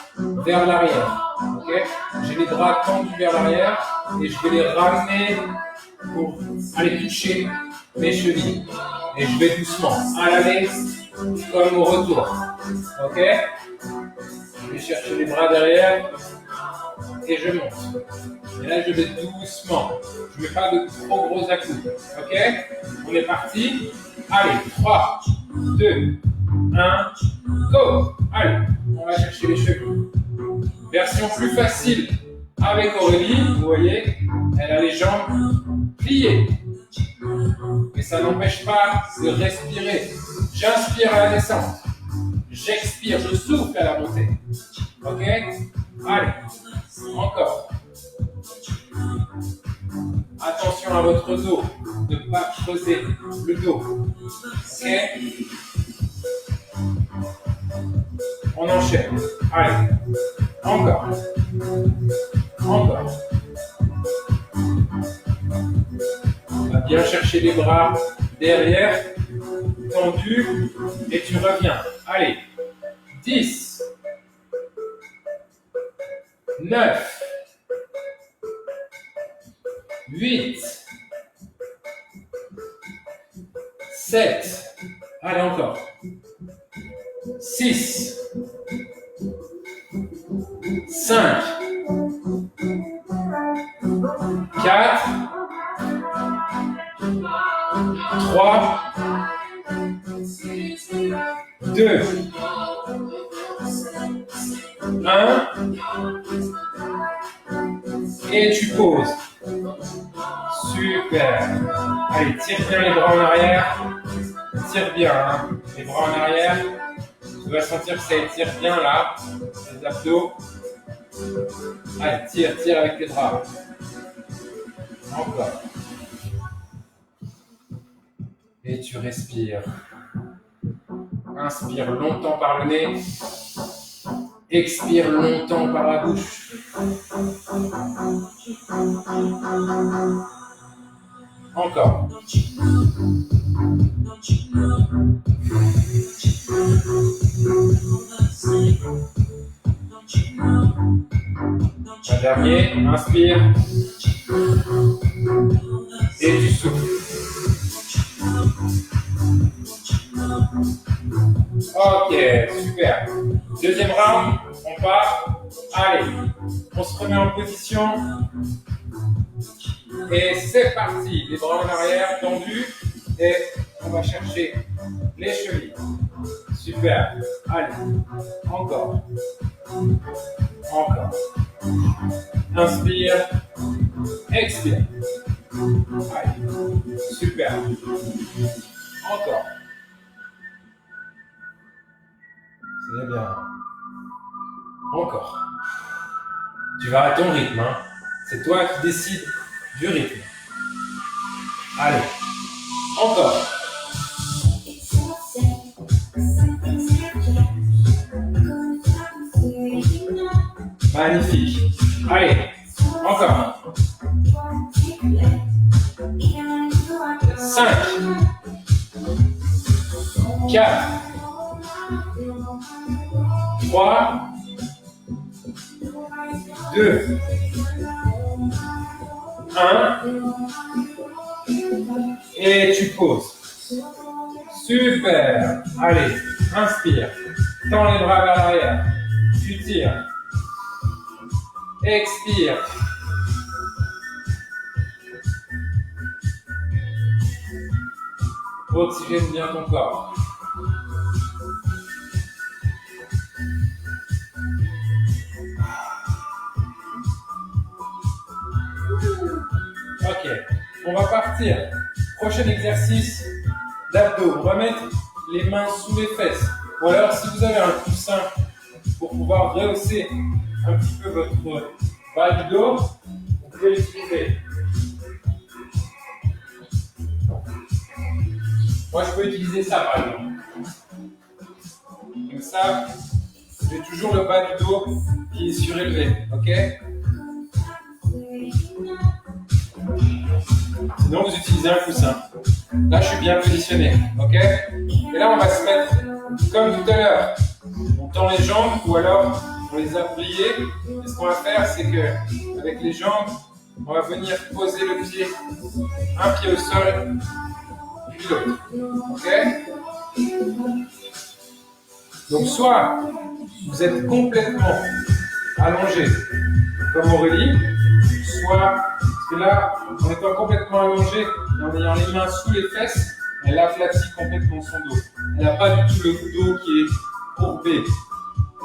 vers l'arrière. Ok? J'ai les bras tendus vers l'arrière et je vais les ramener pour aller toucher mes chevilles. Et je vais doucement à l'aller comme au retour. Ok? Je vais chercher les bras derrière et je monte. Et là, je vais doucement. Je ne mets pas de trop gros à-coups. Ok? On est parti. Allez, 3, 2, 1, go! Allez, on va chercher les cheveux. Version plus facile avec Aurélie. Vous voyez, elle a les jambes pliées. Mais ça n'empêche pas de respirer. J'inspire à la descente. J'expire, je souffle à la montée. Ok? Allez, encore. Attention à votre dos, ne pas creuser le dos. Ok? On enchaîne. Allez, encore. Encore. On va bien chercher les bras derrière, tendus, et tu reviens. Allez, 10, 9, 8, 7, allez encore, 6, 5, 4, 3, 2, 1, et tu poses. Super. Allez, tire bien les bras en arrière. Tire bien, hein. Les bras en arrière. Tu vas sentir que ça étire bien là, les abdos. Allez, tire, tire avec les bras. Encore. Et tu respires. Inspire longtemps par le nez. Expire longtemps par la bouche. Encore. Un dernier, inspire. Et tu souffles. Ok, super. Deuxième round, on part. Allez, on se remet en position. Et c'est parti. Les bras en arrière, tendus. Et on va chercher les chevilles. Super. Allez, encore. Encore. Inspire. Expire. Allez, super. Encore. C'est bien. Encore. Tu vas à ton rythme, hein. C'est toi qui décides du rythme. Allez. Encore. Magnifique. Allez. Encore. 5. 4. 3. 2. 1. Et tu poses. Super. Allez, inspire. Tends les bras vers l'arrière. Tu tires. Expire. Oxygène bien ton corps. Ok, on va partir. Prochain exercice d'abdos. On va mettre les mains sous les fesses. Ou alors, si vous avez un coussin pour pouvoir rehausser un petit peu votre bas du dos, vous pouvez l'utiliser. Moi, je peux utiliser ça par exemple. Comme ça, j'ai toujours le bas du dos qui est surélevé. Ok? Sinon, vous utilisez un coussin. Là, je suis bien positionné. Ok? Et là, on va se mettre comme tout à l'heure. On tend les jambes ou alors on les a pliées. Et ce qu'on va faire, c'est que avec les jambes, on va venir poser le pied, un pied au sol, puis l'autre. Ok? Donc, soit vous êtes complètement allongé comme Aurélie, soit, parce que là, en étant complètement allongé et en ayant les mains sous les fesses, elle aplatit complètement son dos. Elle n'a pas du tout le dos qui est courbé.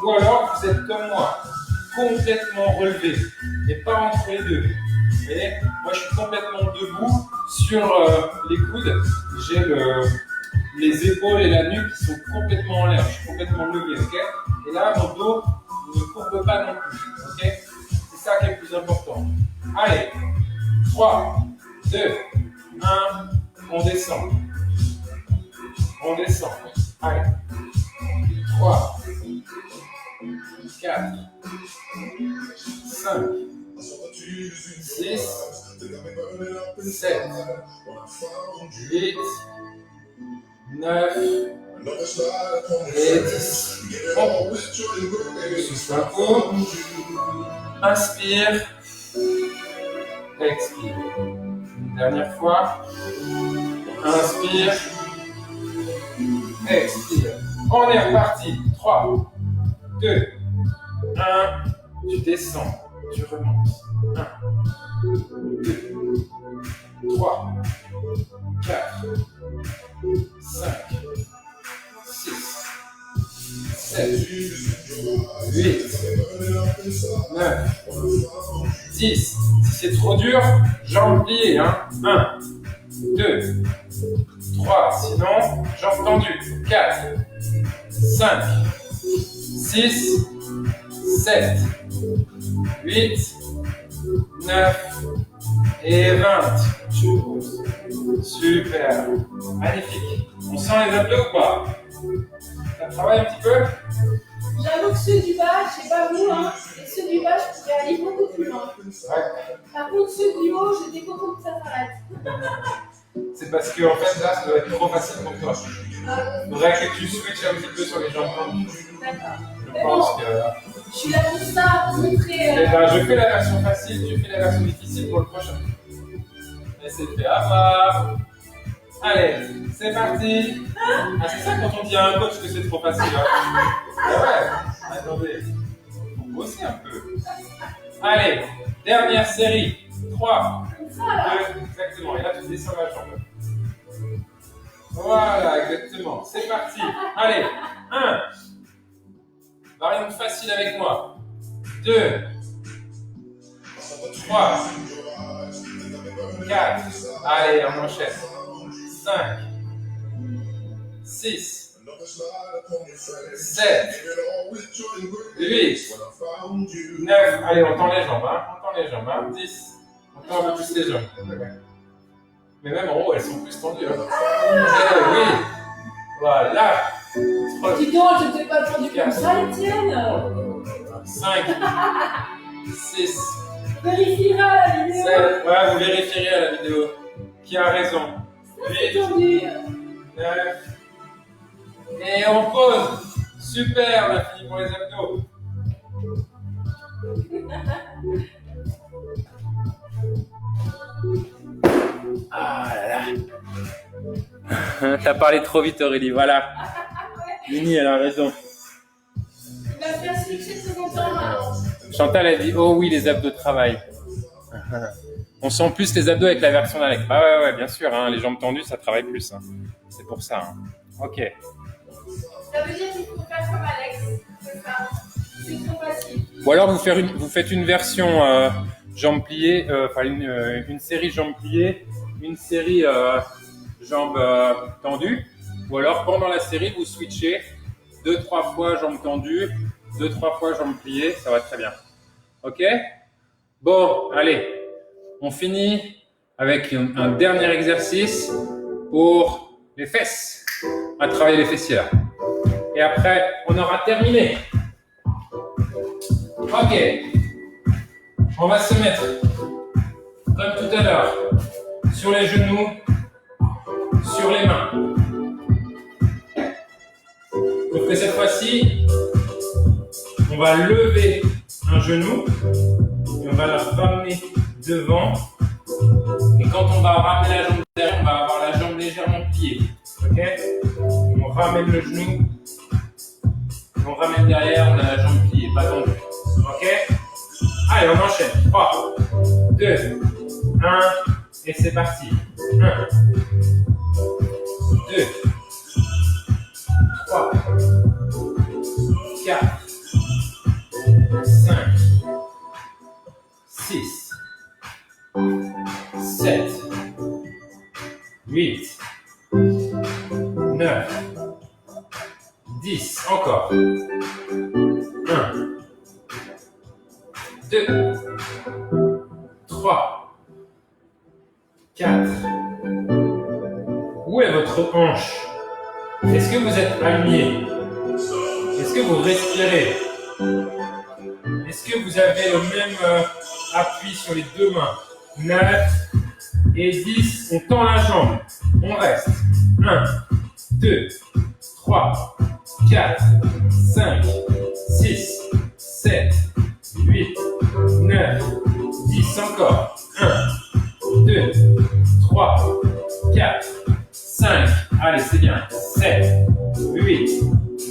Ou alors, vous êtes comme moi, complètement relevé, et pas entre les deux. Vous voyez, moi je suis complètement debout sur les coudes. J'ai les épaules et la nuque qui sont complètement en l'air. Je suis complètement levé, ok? Et là, mon dos ne courbe pas non plus, ok? C'est ça qui est le plus important. Allez, 3, 2, 1, on descend. On descend. Allez. 3, 4, 5, 6, 7, 8, 9 et 10. On pousse. Souffle un coup. Inspire. Expire. Dernière fois. Inspire. Expire. On est reparti. 3, 2, 1. Tu descends. Tu remontes. 1, 2, 3, 4, 5, 6, 7, 8, 9, 10. Si c'est trop dur, jambes pliées. 1, 2, 3. Sinon, jambes tendues. 4, 5, 6, 7, 8, 9 et 20. Super. Magnifique. On sent les abdos ou pas? Ça travaille un petit peu? J'avoue que ceux du bas, je sais pas vous, hein, mais ceux du bas, je pourrais aller beaucoup plus loin. Ouais. Par contre, ceux du haut, j'ai des cocos que ça s'arrête. C'est parce que en fait là, ça doit être trop facile pour toi. Il faudrait que tu switches un petit peu sur les jambes tendues. D'accord. Je Mais pense bon, que. je suis là pour ça, pour montrer. Eh ben, je fais la version facile, tu fais la version difficile pour le prochain. Et c'est fait à part. Allez, c'est parti. Ah, c'est ça quand on dit à un coach que c'est trop facile. Hein. Ah ouais, attendez. On bosser un peu. Allez, dernière série. 3, Comme ça, là. 2, exactement. Et là, tu descends la jambe. Voilà, exactement. C'est parti. Allez, 1. Variante facile avec moi. 2, 3, 4. Allez, on enchaîne. 5, 6, 7, 8, 9. Allez, on tend les jambes. Hein. On tend les jambes. Hein. 10. On tend un peu plus les jambes. Mais même en haut, elles sont plus tendues. Hein. Eh oui. Voilà. Dis donc, je t'ai pas tendu comme ça, Étienne. 5, 6, Vérifiera la vidéo. 7. Ouais, vous vérifierez à la vidéo. Qui a raison? C'est tendu. 9. Et on pose. Super, on a fini pour les abdos. Ah là là. T'as parlé trop vite, Aurélie, voilà. Mini, elle a raison. Il va faire switcher de temps en temps maintenant. Chantal a dit, oh oui, les abdos travaillent. On sent plus les abdos avec la version d'Alex. Ah ouais, bien sûr, hein, les jambes tendues, ça travaille plus. Hein. C'est pour ça. Hein. Ok. Ça veut dire qu'il faut faire comme Alex. C'est ça. C'est trop facile. Ou alors vous faites une version jambes pliées, enfin une série jambes pliées, une série jambes tendues. Ou alors pendant la série, vous switchez 2-3 fois jambes tendues, 2-3 fois jambes pliées, ça va très bien. Ok? Bon, allez, on finit avec un dernier exercice pour les fesses. On va travailler les fessiers là. Et après, on aura terminé. Ok. On va se mettre, comme tout à l'heure, sur les genoux, sur les mains. Donc cette fois-ci, on va lever un genou et on va le ramener devant. Et quand on va ramener la jambe derrière, on va avoir la jambe légèrement pliée. Ok? On ramène le genou, on ramène derrière, on a la jambe pliée, pas tendue. Ok? Allez, on enchaîne. 3, 2, 1, et c'est parti. 1, 2, 3, 4, 5, 6, 7, 8, 9, 10, encore. 1, 2, 3, 4. Où est votre hanche? Est-ce que vous êtes aligné? Est-ce que vous respirez? Est-ce que vous avez le même appui sur les deux mains? 9 et 10, on tend la jambe. On reste. 1, 2, 3, 4, 5, 6, 7, 8, 9, 10 encore. 1, 2, 3, 4, 5. Allez, c'est bien. 7, 8,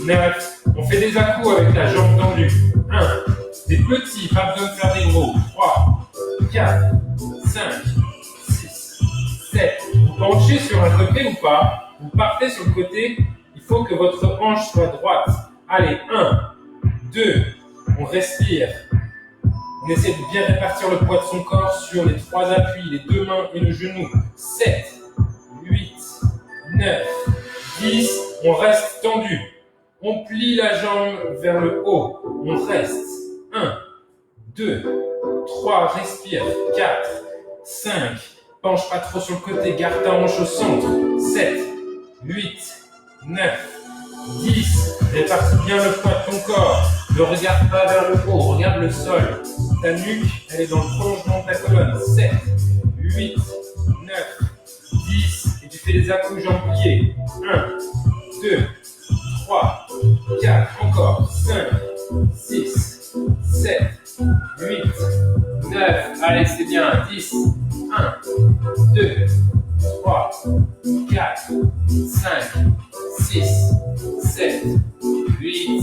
9. On fait des à-coups avec la jambe tendue. 1, des petits, pas besoin de faire des gros. 3, 4, 5, 6, 7. Vous penchez sur un côté ou pas? Vous partez sur le côté. Il faut que votre hanche soit droite. Allez, 1, 2. On respire. On essaie de bien répartir le poids de son corps sur les 3 appuis, les 2 mains et le genou. 7, 8, 9, 10. On reste tendu. On plie la jambe vers le haut. On reste. 1, 2, 3. Respire. 4, 5. Penche pas trop sur le côté. Garde ta hanche au centre. 7, 8, 9, 10. Répartis bien le poids de ton corps. Ne regarde pas vers le haut, regarde le sol. Ta nuque, elle est dans le prolongement de ta colonne. 7, 8, 9, 10. Et tu fais des à-coups jambes pliées. 1, 2, 3, 4. Encore. 5, 6, 7, 8, 9. Allez, c'est bien. 10. 1, 2, 3, 4, 5, 6, 7, 8,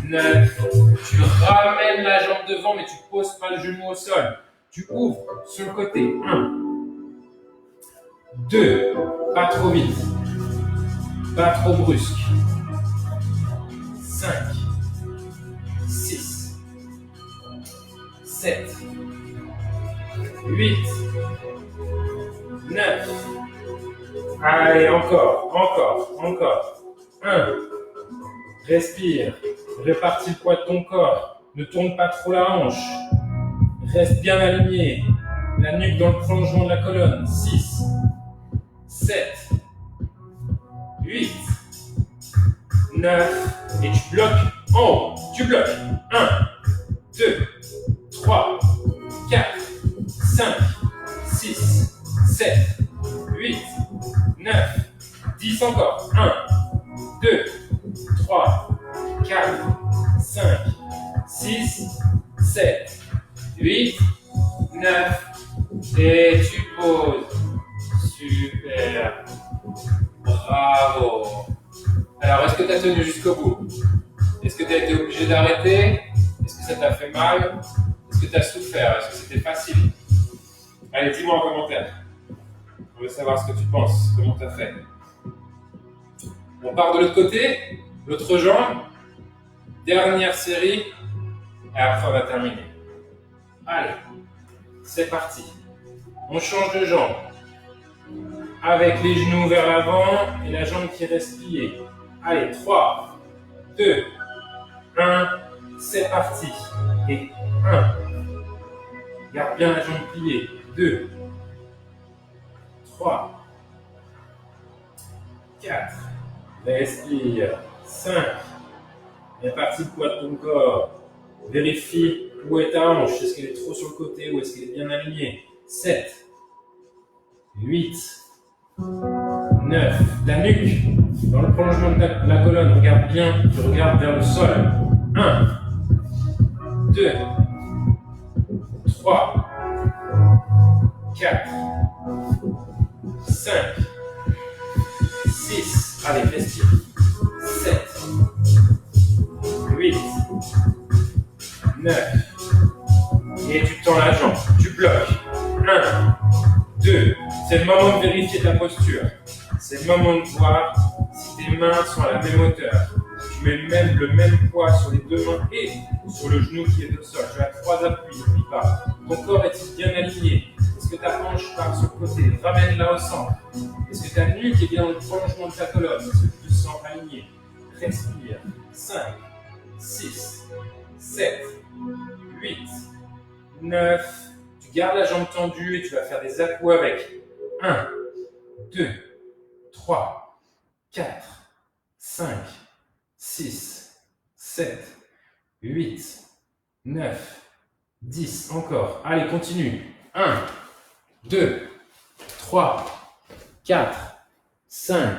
9. Tu ramènes la jambe devant, mais tu ne poses pas le genou au sol. Tu ouvres sur le côté. 1, 2, pas trop vite, pas trop brusque. 5, 6, 7, 8, 9. Allez, encore. 1. Respire. Répartis le poids de ton corps. Ne tourne pas trop la hanche. Reste bien aligné. La nuque dans le prolongement de la colonne. 6, 7, 8, 9. Et tu bloques en haut. Tu bloques. 1, 2, 3, 4, 5, 6, 7, 8, 9, 10 encore. 1, 2, 3, 4, 5, 6, 7, 8, 9. Et tu poses. Super. Bravo. Alors, est-ce que tu as tenu jusqu'au bout? Est-ce que tu as été obligé d'arrêter? Est-ce que ça t'a fait mal? Est-ce que tu as souffert? Est-ce que c'était facile? Allez, dis-moi en commentaire. Je veux savoir ce que tu penses, comment tu as fait. On part de l'autre côté, l'autre jambe. Dernière série. Et après, on va terminer. Allez, c'est parti. On change de jambe. Avec les genoux vers l'avant et la jambe qui reste pliée. Allez, 3, 2, 1. C'est parti. Et 1. Garde bien la jambe pliée. 2, 3, 4. Respire. 5. Répartis le poids de ton corps. Vérifie où est ta hanche. Est-ce qu'elle est trop sur le côté ou est-ce qu'elle est bien alignée? 7, 8, 9. La nuque dans le prolongement de la colonne. Regarde bien. Tu regardes vers le sol. 1, 2, 3, 4, 5, 6. Allez, respire. 7, 8, 9. Et tu tends la jambe. Tu bloques. 1, 2. C'est le moment de vérifier ta posture. C'est le moment de voir si tes mains sont à la même hauteur. Tu mets le même poids sur les 2 mains et sur le genou qui est au sol. Tu as 3 appuis, n'oublie pas. Ton corps est-il bien aligné? Est-ce que ta hanche part sur le côté? Ramène-la au centre. Est-ce que ta nuque est bien dans le prolongement de ta colonne? Est-ce que tu te sens aligné? Respire. 5, 6, 7, 8, 9. Tu gardes la jambe tendue et tu vas faire des à-coups avec. 1, 2, 3, 4, 5, 6, 7, 8, 9, 10. Encore. Allez, continue. 1, 2, 3, 4, 5,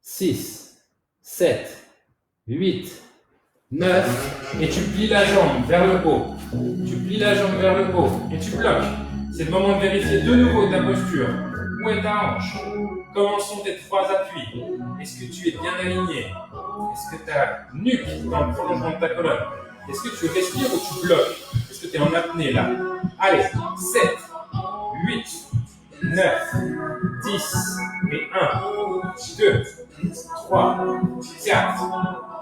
6, 7, 8, 9. Et tu plies la jambe vers le haut. Tu plies la jambe vers le haut et tu bloques. C'est le moment de vérifier de nouveau ta posture. Où est ta hanche? Comment sont tes 3 appuis? Est-ce que tu es bien aligné? Est-ce que ta nuque est dans le prolongement de ta colonne? Est-ce que tu respires ou tu bloques? Est-ce que tu es en apnée là? Allez, 7, 8, 9, 10, et 1, 2, 3, 4,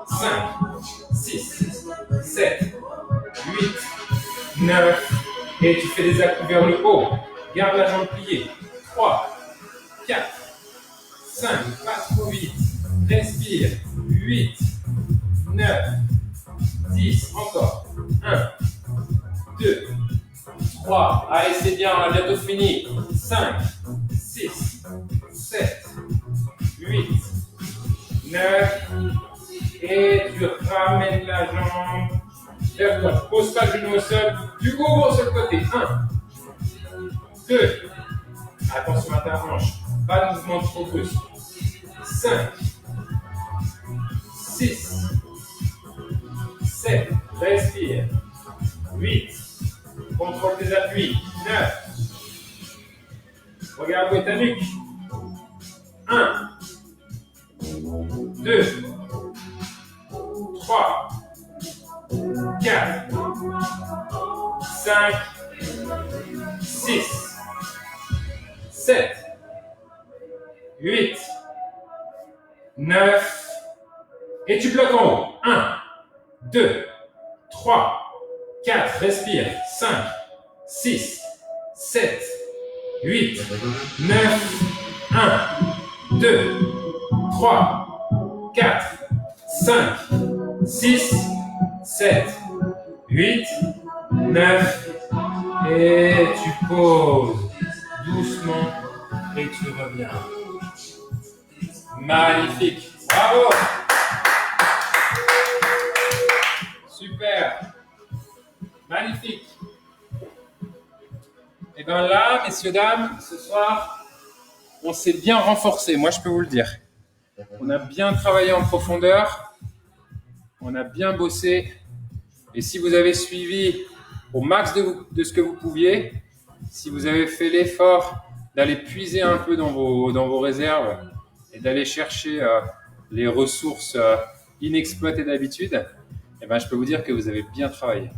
5, 6, 7, 8, 9, et tu fais des appuis vers le haut. Garde la jambe pliée. 3, 4, 5, pas trop vite. Respire. 8, 9, 10, encore. 1, 2, 3, allez c'est bien, on a bientôt fini. 5, 6, 7, 8, 9, et tu ramènes la jambe vers toi. Pose pas le genou au sol, tu ouvres sur le côté. 1, 2, attention à ta hanche, pas de mouvement trop brusque. 5, 6, 7, respire. 8, contrôle tes appuis. 9, regarde où est ta nuque. 1, 2, 3, 4, 5, 6, 7, 8, 9, et tu bloques en haut. 1, 2, 3, 4, respire. 5, 6, 7, 8, 9, 1, 2, 3, 4, 5, 6, 7, 8, 9, et tu poses doucement et tu reviens. Magnifique, bravo! Super, magnifique. Et bien là, messieurs, dames, ce soir, on s'est bien renforcé, moi je peux vous le dire. On a bien travaillé en profondeur, on a bien bossé. Et si vous avez suivi au max de ce que vous pouviez, si vous avez fait l'effort d'aller puiser un peu dans vos réserves et d'aller chercher les ressources inexploitées d'habitude, eh ben, je peux vous dire que vous avez bien travaillé.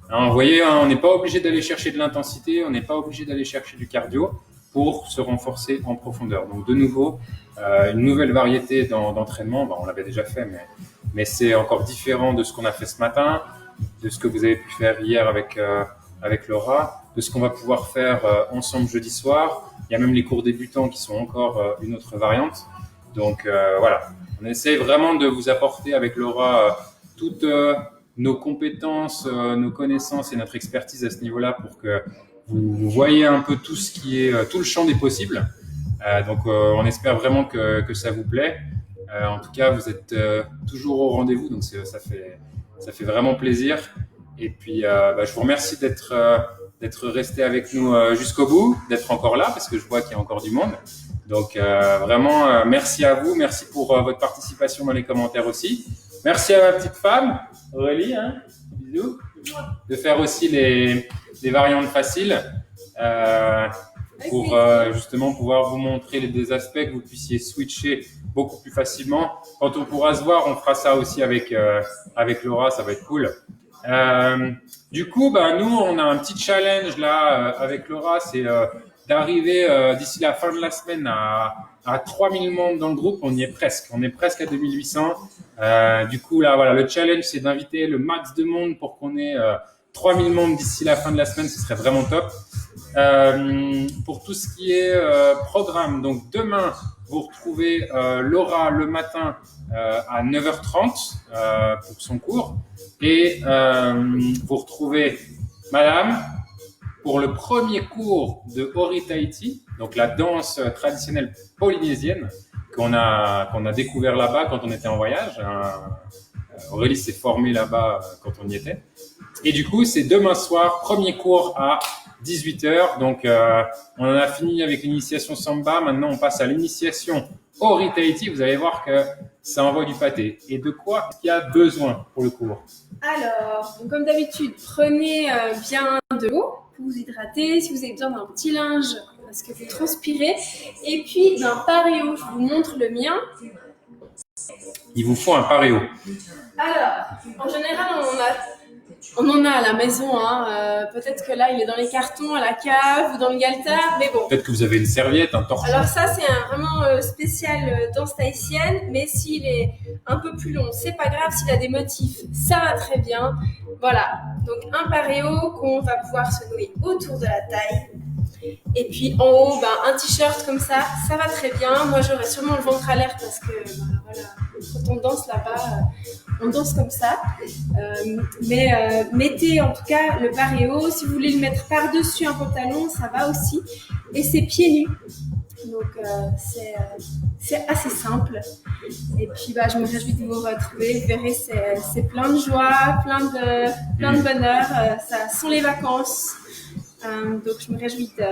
Alors, vous voyez, on n'est pas obligé d'aller chercher de l'intensité, on n'est pas obligé d'aller chercher du cardio pour se renforcer en profondeur. Donc de nouveau, une nouvelle variété d'entraînement. Bon, on l'avait déjà fait, mais c'est encore différent de ce qu'on a fait ce matin, de ce que vous avez pu faire hier avec Laura, de ce qu'on va pouvoir faire ensemble jeudi soir. Il y a même les cours débutants qui sont encore une autre variante. Donc voilà, on essaye vraiment de vous apporter avec Laura toutes nos compétences, nos connaissances et notre expertise à ce niveau-là pour que vous voyez un peu tout ce qui est tout le champ des possibles. Donc on espère vraiment que ça vous plaît. En tout cas, vous êtes toujours au rendez-vous, donc ça fait vraiment plaisir. Et puis je vous remercie d'être resté avec nous jusqu'au bout, d'être encore là parce que je vois qu'il y a encore du monde. Donc vraiment merci à vous, merci pour votre participation dans les commentaires aussi. Merci à ma petite femme, Aurélie, hein, bisous, de faire aussi les variantes faciles pour justement pouvoir vous montrer des aspects que vous puissiez switcher beaucoup plus facilement. Quand on pourra se voir, on fera ça aussi avec Laura, ça va être cool. Du coup, nous, on a un petit challenge là avec Laura, c'est d'arriver d'ici la fin de la semaine à 3000 membres dans le groupe. On est presque à 2800. Du coup, là, voilà, le challenge, c'est d'inviter le max de monde pour qu'on ait 3000 membres d'ici la fin de la semaine. Ce serait vraiment top. Pour tout ce qui est programme, donc demain, vous retrouvez Laura le matin à 9h30 pour son cours. Et vous retrouvez Madame pour le premier cours de Ori Tahiti, donc la danse traditionnelle polynésienne qu'on a découvert là-bas quand on était en voyage. Aurélie s'est formée là-bas quand on y était. Et du coup, c'est demain soir, premier cours à 18h. Donc, on en a fini avec l'initiation Samba. Maintenant, on passe à l'initiation Ori Tahiti. Vous allez voir que ça envoie du pâté. Et de quoi il y a besoin pour le cours? Alors, donc comme d'habitude, prenez bien de l'eau pour vous hydrater. Si vous avez besoin d'un petit linge parce que vous transpirez. Et puis d'un pareo, je vous montre le mien. Il vous faut un pareo. Alors, en général, on en a à la maison. Peut-être que là, il est dans les cartons, à la cave ou dans le galtard, mais bon. Peut-être que vous avez une serviette, un torchon. Alors ça, c'est vraiment spécial danse tahitienne, mais s'il est un peu plus long, c'est pas grave. S'il a des motifs, ça va très bien. Voilà, donc un pareo qu'on va pouvoir se nouer autour de la taille. Et puis en haut, un t-shirt comme ça va très bien. Moi, j'aurais sûrement le ventre à l'air parce que voilà, quand on danse là-bas, on danse comme ça. Mais mettez en tout cas le pareo. Si vous voulez le mettre par-dessus un pantalon, ça va aussi. Et c'est pieds nus. Donc c'est assez simple. Et puis je me réjouis de vous retrouver. Vous verrez, c'est plein de joie, plein de bonheur. Ça sont les vacances. Donc je me réjouis de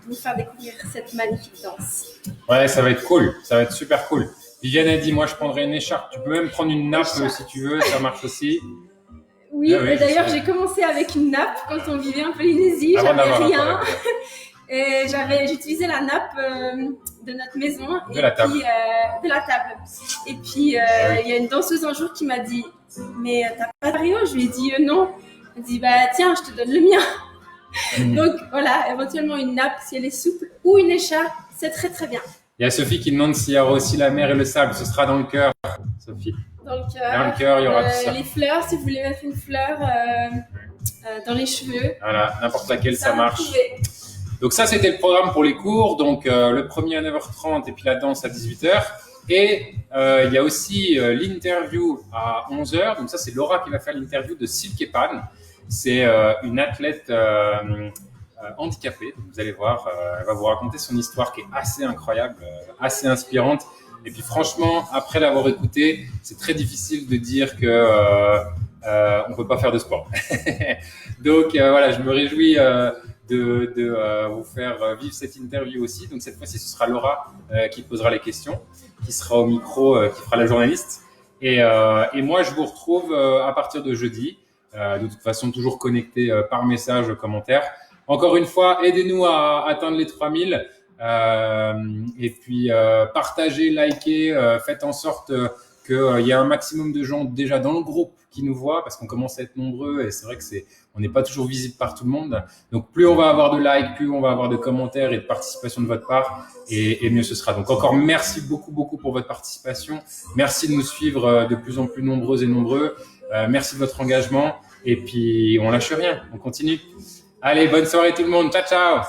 vous faire découvrir cette magnifique danse. Ouais, ça va être cool, ça va être super cool. Viviane a dit, moi je prendrai une écharpe. Tu peux même prendre une nappe si tu veux, ça marche aussi. Oui, et d'ailleurs j'ai commencé avec une nappe quand on vivait en Polynésie, j'avais rien. Et j'utilisais la nappe de notre maison. De la table. De la table. Et puis il y a une danseuse un jour qui m'a dit, mais t'as pas de pareo? Je lui ai dit non. Elle dit, tiens, je te donne le mien. Donc voilà, éventuellement une nappe si elle est souple ou une écharpe, c'est très très bien. Il y a Sophie qui demande s'il y aura aussi la mer et le sable. Ce sera dans le cœur, Sophie. Dans le cœur. Dans le cœur, il y aura tout ça. Les fleurs, si vous voulez mettre une fleur dans les cheveux. Voilà, n'importe laquelle, ça marche. Pouvez. Donc ça, c'était le programme pour les cours. Donc le premier à 9h30 et puis la danse à 18h. Et il y a aussi l'interview à 11h. Donc ça, c'est Laura qui va faire l'interview de Silke Pan. C'est une athlète handicapée. Vous allez voir, elle va vous raconter son histoire qui est assez incroyable, assez inspirante. Et puis franchement, après l'avoir écoutée, c'est très difficile de dire que on peut pas faire de sport. Donc voilà, je me réjouis de vous faire vivre cette interview aussi. Donc cette fois-ci, ce sera Laura qui posera les questions, qui sera au micro, qui fera la journaliste. Et moi, je vous retrouve à partir de jeudi. De toute façon, toujours connecté par message, commentaire. Encore une fois, aidez-nous à atteindre les 3000. Et puis, partagez, likez, faites en sorte qu'il y ait un maximum de gens déjà dans le groupe qui nous voient, parce qu'on commence à être nombreux et c'est vrai que on n'est pas toujours visible par tout le monde. Donc, plus on va avoir de likes, plus on va avoir de commentaires et de participation de votre part, et mieux ce sera. Donc, encore merci beaucoup pour votre participation. Merci de nous suivre de plus en plus nombreux et nombreux. Merci de votre engagement et puis on lâche rien, on continue. Allez, bonne soirée tout le monde, ciao ciao.